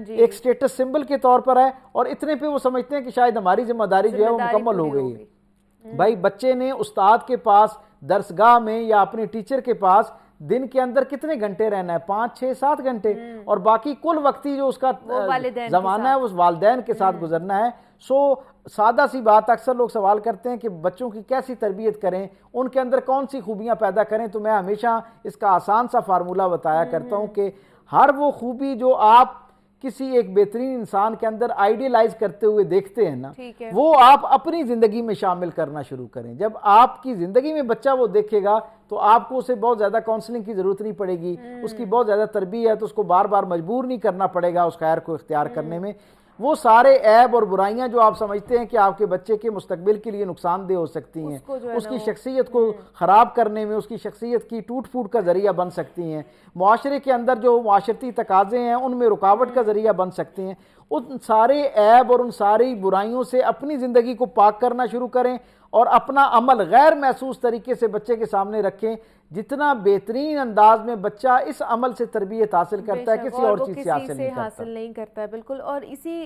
ایک سٹیٹس سمبل کے طور پر ہے، اور اتنے پہ وہ سمجھتے ہیں کہ شاید ہماری ذمہ داری جو ہے وہ مکمل ہو گئی ہے۔ بھائی بچے نے استاد کے پاس درسگاہ میں یا اپنے ٹیچر کے پاس دن کے اندر کتنے گھنٹے رہنا ہے؟ 5 6 7 گھنٹے، اور باقی کل وقتی جو اس کا زمانہ ہے اس والدین کے ساتھ گزرنا ہے۔ سو سادہ سی بات، اکثر لوگ سوال کرتے ہیں کہ بچوں کی کیسی تربیت کریں، ان کے اندر کون سی خوبیاں پیدا کریں، تو میں ہمیشہ اس کا آسان سا فارمولہ بتایا کرتا ہوں کہ ہر وہ خوبی جو آپ کسی ایک بہترین انسان کے اندر آئیڈیلائز کرتے ہوئے دیکھتے ہیں نا، وہ آپ اپنی زندگی میں شامل کرنا شروع کریں۔ جب آپ کی زندگی میں بچہ وہ دیکھے گا تو آپ کو اسے بہت زیادہ کاؤنسلنگ کی ضرورت نہیں پڑے گی، اس کی بہت زیادہ تربیت اس کو بار بار مجبور نہیں کرنا پڑے گا اس خیر کو اختیار کرنے میں۔ وہ سارے عیب اور برائیاں جو آپ سمجھتے ہیں کہ آپ کے بچے کے مستقبل کے لیے نقصان دہ ہو سکتی ہیں، اس کی شخصیت کو خراب کرنے میں، اس کی شخصیت کی ٹوٹ پھوٹ کا ذریعہ بن سکتی ہیں، معاشرے کے اندر جو معاشرتی تقاضے ہیں ان میں رکاوٹ کا ذریعہ بن سکتے ہیں، ان سارے عیب اور ان ساری برائیوں سے اپنی زندگی کو پاک کرنا شروع کریں، اور اپنا عمل غیر محسوس طریقے سے بچے کے سامنے رکھیں۔ جتنا بہترین انداز میں بچہ اس عمل سے تربیت حاصل کرتا ہے کسی اور چیز سے حاصل نہیں کرتا۔ بالکل، اور اسی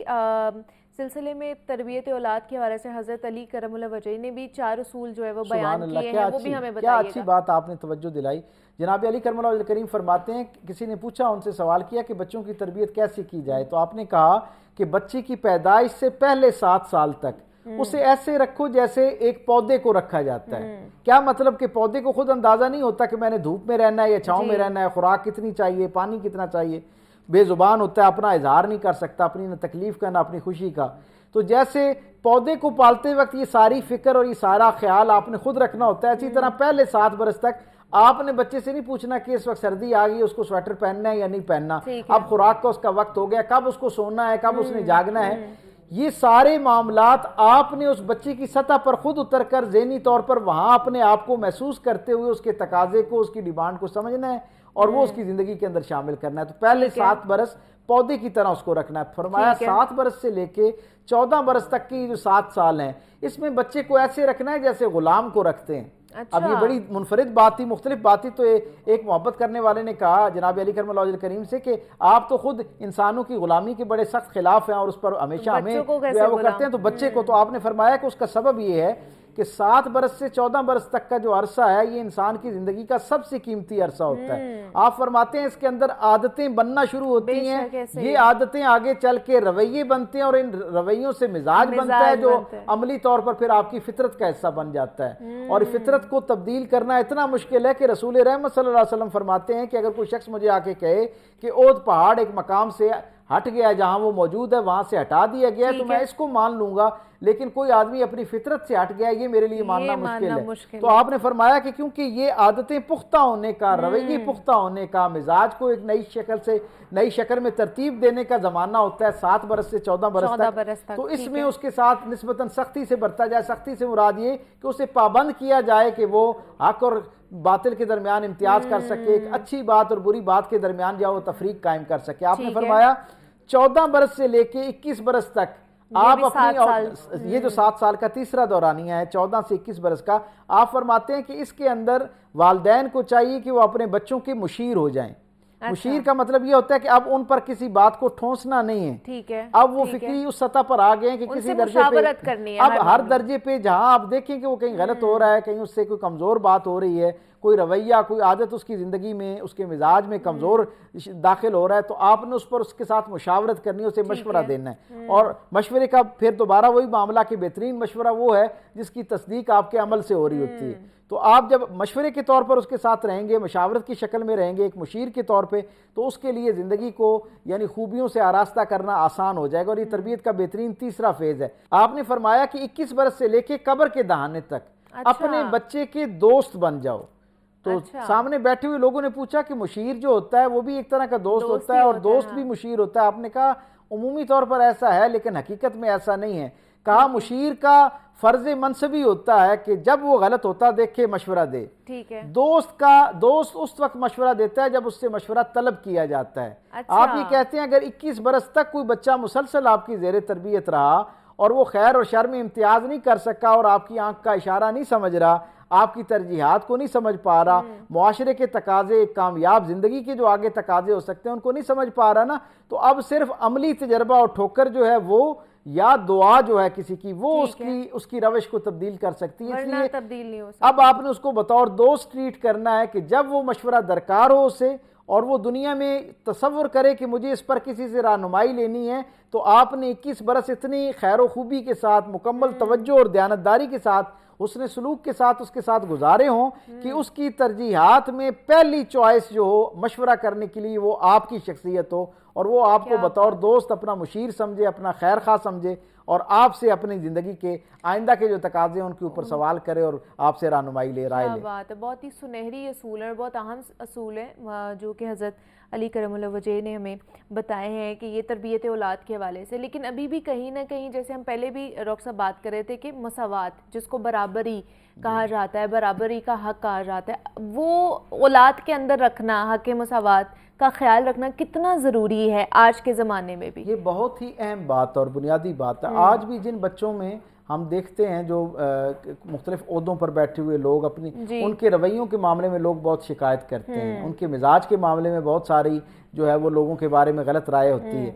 سلسلے میں تربیت اولاد کے حوالے سے حضرت علی کرم اللہ وجہہ نے بھی 4 اصول جو ہے وہ بیان کیے ہیں، وہ بھی ہمیں بتائیے گا۔ کیا اچھی بات آپ نے توجہ دلائی۔ جناب علی کرم اللہ وجہ کریم فرماتے ہیں، کسی نے پوچھا، ان سے سوال کیا کہ بچوں کی تربیت کیسے کی جائے، تو آپ نے کہا کہ بچے کی پیدائش سے پہلے 7 سال تک اسے ایسے رکھو جیسے ایک پودے کو رکھا جاتا ہے۔ کیا مطلب کہ پودے کو خود اندازہ نہیں ہوتا کہ میں نے دھوپ میں رہنا ہے یا چھاؤں میں رہنا ہے، خوراک کتنی چاہیے، پانی کتنا چاہیے، بے زبان ہوتا ہے، اپنا اظہار نہیں کر سکتا، اپنی نہ تکلیف کا نہ اپنی خوشی کا۔ تو جیسے پودے کو پالتے وقت یہ ساری فکر اور یہ سارا خیال آپ نے خود رکھنا ہوتا ہے، اسی طرح پہلے 7 برس تک آپ نے بچے سے نہیں پوچھنا کہ اس وقت سردی آ گئی اس کو سویٹر پہننا ہے یا نہیں پہننا، اب خوراک کا اس کا وقت ہو گیا، کب اس کو سونا ہے، کب اس نے جاگنا ہے۔ یہ سارے معاملات آپ نے اس بچے کی سطح پر خود اتر کر ذہنی طور پر وہاں اپنے آپ کو محسوس کرتے ہوئے اس کے تقاضے کو، اس کی ڈیمانڈ کو سمجھنا ہے اور وہ اس کی زندگی کے اندر شامل کرنا ہے۔ تو پہلے 7 برس پودے کی طرح اس کو رکھنا ہے۔ فرمایا 7 برس سے لے کے 14 برس تک کی جو 7 سال ہیں اس میں بچے کو ایسے رکھنا ہے جیسے غلام کو رکھتے ہیں۔ اب یہ بڑی منفرد بات تھی، مختلف بات تھی، تو ایک محبت کرنے والے نے کہا جناب علی کرم اللہ وجہ کریم سے کہ آپ تو خود انسانوں کی غلامی کے بڑے سخت خلاف ہیں اور اس پر ہمیشہ ہمیں وہ کرتے ہیں، تو بچے کو، تو آپ نے فرمایا کہ اس کا سبب یہ ہے کہ 7 برس سے 14 برس تک کا جو عرصہ ہے یہ انسان کی زندگی کا سب سے قیمتی عرصہ ہوتا ہے۔ آپ فرماتے ہیں اس کے اندر عادتیں بننا شروع ہوتی ہیں، یہ عادتیں آگے چل کے رویے بنتے ہیں اور ان رویوں سے مزاج بنتا ہے جو عملی طور پر پھر آپ کی فطرت کا حصہ بن جاتا ہے۔ اور فطرت کو تبدیل کرنا اتنا مشکل ہے کہ رسول رحمت صلی اللہ علیہ وسلم فرماتے ہیں کہ اگر کوئی شخص مجھے آ کے کہے کہ اودھ پہاڑ ایک مقام سے ہٹ گیا ہے, جہاں وہ موجود ہے وہاں سے ہٹا دیا گیا ہے, تو میں اس کو مان لوں گا. لیکن کوئی آدمی اپنی فطرت سے ہٹ گیا ہے, یہ میرے لیے ماننا مشکل ہے. تو آپ نے فرمایا کہ کیونکہ یہ عادتیں پختہ ہونے کا, رویے پختہ ہونے کا, مزاج کو ایک نئی شکل میں ترتیب دینے کا زمانہ ہوتا ہے 7 برس سے 14 برس تک. تو اس میں اس کے ساتھ نسبتاً سختی سے برتا جائے. سختی سے مراد یہ کہ اسے پابند کیا جائے کہ وہ حق اور باطل کے درمیان امتیاز کر سکے, ایک اچھی بات اور بری بات کے درمیان جو وہ تفریق قائم کر سکے. آپ نے فرمایا 14 برس سے لے کے 21 برس تک آپ اپنی, یہ جو 7 سال کا تیسرا دورانیہ ہے 14 سے 21 برس کا, آپ فرماتے ہیں کہ اس کے اندر والدین کو چاہیے کہ وہ اپنے بچوں کے مشیر ہو جائیں. مشیر کا مطلب یہ ہوتا ہے کہ اب ان پر کسی بات کو ٹھونسنا نہیں ہے. ٹھیک ہے, اب وہ فکری اس سطح پر آ گئے ہیں کہ کسی درجے پہ, اب ہر درجے پہ جہاں آپ دیکھیں کہ وہ کہیں غلط ہو رہا ہے, کہیں اس سے کوئی کمزور بات ہو رہی ہے, کوئی رویہ, کوئی عادت اس کی زندگی میں, اس کے مزاج میں کمزور داخل ہو رہا ہے, تو آپ نے اس کے ساتھ مشاورت کرنی ہے, اسے مشورہ دینا ہے. اور مشورے کا پھر دوبارہ وہی معاملہ کہ بہترین مشورہ وہ ہے جس کی تصدیق آپ کے عمل سے ہو رہی ہوتی ہے. تو آپ جب مشورے کے طور پر اس کے ساتھ رہیں گے, مشاورت کی شکل میں رہیں گے ایک مشیر کے طور پہ, تو اس کے لیے زندگی کو یعنی خوبیوں سے آراستہ کرنا آسان ہو جائے گا. اور یہ تربیت کا بہترین تیسرا فیز ہے. آپ نے فرمایا کہ 21 برس سے لے کے قبر کے دہانے تک اپنے بچے کے دوست بن جاؤ. تو سامنے بیٹھے ہوئے لوگوں نے پوچھا کہ مشیر جو ہوتا ہے وہ بھی ایک طرح کا دوست ہوتا ہے, اور دوست بھی مشیر ہوتا ہے. آپ نے کہا عمومی طور پر ایسا ہے, لیکن حقیقت میں ایسا نہیں ہے. کہا مشیر کا فرض منصبی ہوتا ہے کہ جب وہ غلط ہوتا دیکھے مشورہ دے. ٹھیک ہے. دوست اس وقت مشورہ دیتا ہے جب اس سے مشورہ طلب کیا جاتا ہے. آپ یہ کہتے ہیں اگر 21 برس تک کوئی بچہ مسلسل آپ کی زیر تربیت رہا اور وہ خیر اور شر میں امتیاز نہیں کر سکا, اور آپ کی آنکھ کا اشارہ نہیں سمجھ رہا, آپ کی ترجیحات کو نہیں سمجھ پا رہا, معاشرے کے تقاضے, ایک کامیاب زندگی کے جو آگے تقاضے ہو سکتے ہیں ان کو نہیں سمجھ پا رہا نا, تو اب صرف عملی تجربہ اور ٹھوکر جو ہے وہ, یا دعا جو ہے کسی کی, وہ اس کی روش کو تبدیل کر سکتی ہے. اس لیے تبدیل نہیں ہو سکتی. اب آپ نے اس کو بطور دوست ٹریٹ کرنا ہے کہ جب وہ مشورہ درکار ہو اسے, اور وہ دنیا میں تصور کرے کہ مجھے اس پر کسی سے رہنمائی لینی ہے, تو آپ نے 21 برس اتنی خیر و خوبی کے ساتھ, مکمل توجہ اور دیانتداری کے ساتھ, حسن سلوک کے ساتھ اس کے ساتھ گزارے ہوں کہ اس کی ترجیحات میں پہلی چوائس جو ہو مشورہ کرنے کے لیے وہ آپ کی شخصیت ہو, اور وہ آپ کو بطور دوست اپنا مشیر سمجھے, اپنا خیر خواہ سمجھے, اور آپ سے اپنی زندگی کے آئندہ کے جو تقاضے ہیں ان کے اوپر سوال کرے اور آپ سے رہنمائی لے, رائے لے. بات ہے, بہت ہی سنہری اصول ہے, بہت اہم اصول ہے جو کہ حضرت علی کرم اللہ وجہ نے ہمیں بتائے ہیں کہ یہ تربیت اولاد کے حوالے سے. لیکن ابھی بھی کہیں نہ کہیں, جیسے ہم پہلے بھی ڈاکٹر صاحب بات کر رہے تھے کہ مساوات جس کو برابری کہا جاتا ہے, برابری کا حق کہا جاتا ہے, وہ اولاد کے اندر رکھنا, حق مساوات کا خیال رکھنا کتنا ضروری ہے آج کے زمانے میں بھی. یہ بہت ہی اہم بات اور بنیادی بات ہے. آج بھی جن بچوں میں ہم دیکھتے ہیں جو مختلف عہدوں پر بیٹھے ہوئے لوگ, اپنی ان کے رویوں کے معاملے میں لوگ بہت شکایت کرتے ہیں, ان کے مزاج کے معاملے میں بہت ساری جو ہے وہ لوگوں کے بارے میں غلط رائے ہوتی ہے.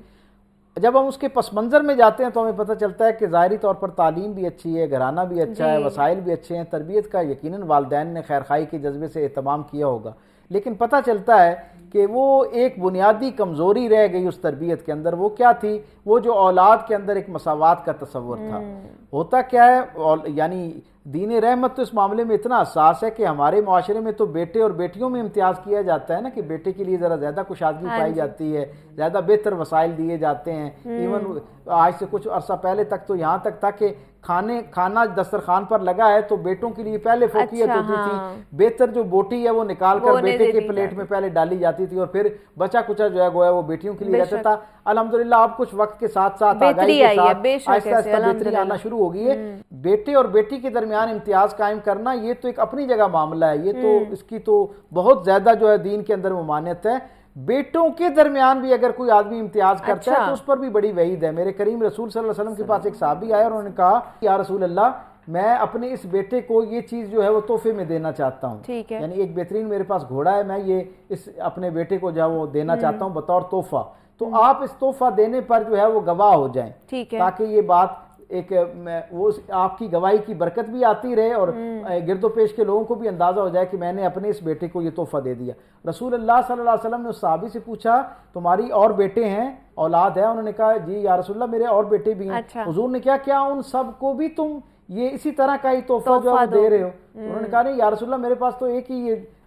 جب ہم اس کے پس منظر میں جاتے ہیں تو ہمیں پتہ چلتا ہے کہ ظاہری طور پر تعلیم بھی اچھی ہے, گھرانہ بھی اچھا ہے, وسائل بھی اچھے ہیں, تربیت کا یقیناً والدین نے خیرخواہی کے جذبے سے اہتمام کیا ہوگا, لیکن پتہ چلتا ہے کہ وہ ایک بنیادی کمزوری رہ گئی اس تربیت کے اندر. وہ کیا تھی؟ وہ جو اولاد کے اندر ایک مساوات کا تصور تھا. ہوتا کیا ہے, یعنی دین رحمت تو اس معاملے میں اتنا حساس ہے کہ ہمارے معاشرے میں تو بیٹے اور بیٹیوں میں امتیاز کیا جاتا ہے نا, کہ بیٹے کے لیے ذرا زیادہ کشادگی پائی جاتی ہے, زیادہ بہتر وسائل دیے جاتے ہیں. ایون آج سے کچھ عرصہ پہلے تک تو یہاں تک تھا کہ کھانا دسترخوان پر لگا ہے تو بیٹوں کے لیے پہلے فوقیت ہوتی تھی, بہتر جو بوٹی ہے وہ نکال کر بیٹے کے پلیٹ میں پہلے ڈالی جاتی تھی, اور پھر بچا کچا جو ہے گویا وہ بیٹیوں کے لیے رہتا تھا. الحمدللہ اب کچھ وقت کے ساتھ ساتھ آگاہی کے ساتھ آہستہ آہستہ بہتری آنا شروع ہو گئی ہے. بیٹے اور بیٹی کے درمیان امتیاز قائم کرنا یہ تو ایک اپنی جگہ معاملہ ہے, یہ تو اس کی تو بہت زیادہ جو ہے دین کے اندر ممانعت ہے. بیٹوں کے درمیان بھی اگر کوئی آدمی امتیاز کرتا ہے تو اس پر بھی بڑی وعید ہے. میرے کریم رسول صلی اللہ علیہ وسلم کے پاس ایک صحابی آئے اور انہوں نے کہا یا رسول اللہ, میں اپنے اس بیٹے کو یہ چیز جو ہے وہ تحفے میں دینا چاہتا ہوں, یعنی ایک بہترین میرے پاس گھوڑا ہے, میں یہ اس اپنے بیٹے کو جو ہے وہ دینا چاہتا ہوں بطور تحفہ, تو آپ اس تحفہ دینے پر جو ہے وہ گواہ ہو جائیں, تاکہ یہ بات ایک وہ آپ کی گواہی کی برکت بھی آتی رہے اور گرد و پیش کے لوگوں کو بھی اندازہ ہو جائے کہ میں نے اپنے اس بیٹے کو یہ تحفہ دے دیا. رسول اللہ صلی اللہ علیہ وسلم نے اس صحابی سے پوچھا تمہاری اور بیٹے ہیں, اولاد ہے؟ انہوں نے کہا جی یا رسول اللہ میرے اور بیٹے بھی ہیں. حضور نے کیا ان سب کو بھی تم یہ اسی طرح کا ہی تحفہ جو دے رہے ہو؟ انہوں نے کہا نہیں یا رسول اللہ میرے پاس تو ایک ہی یہ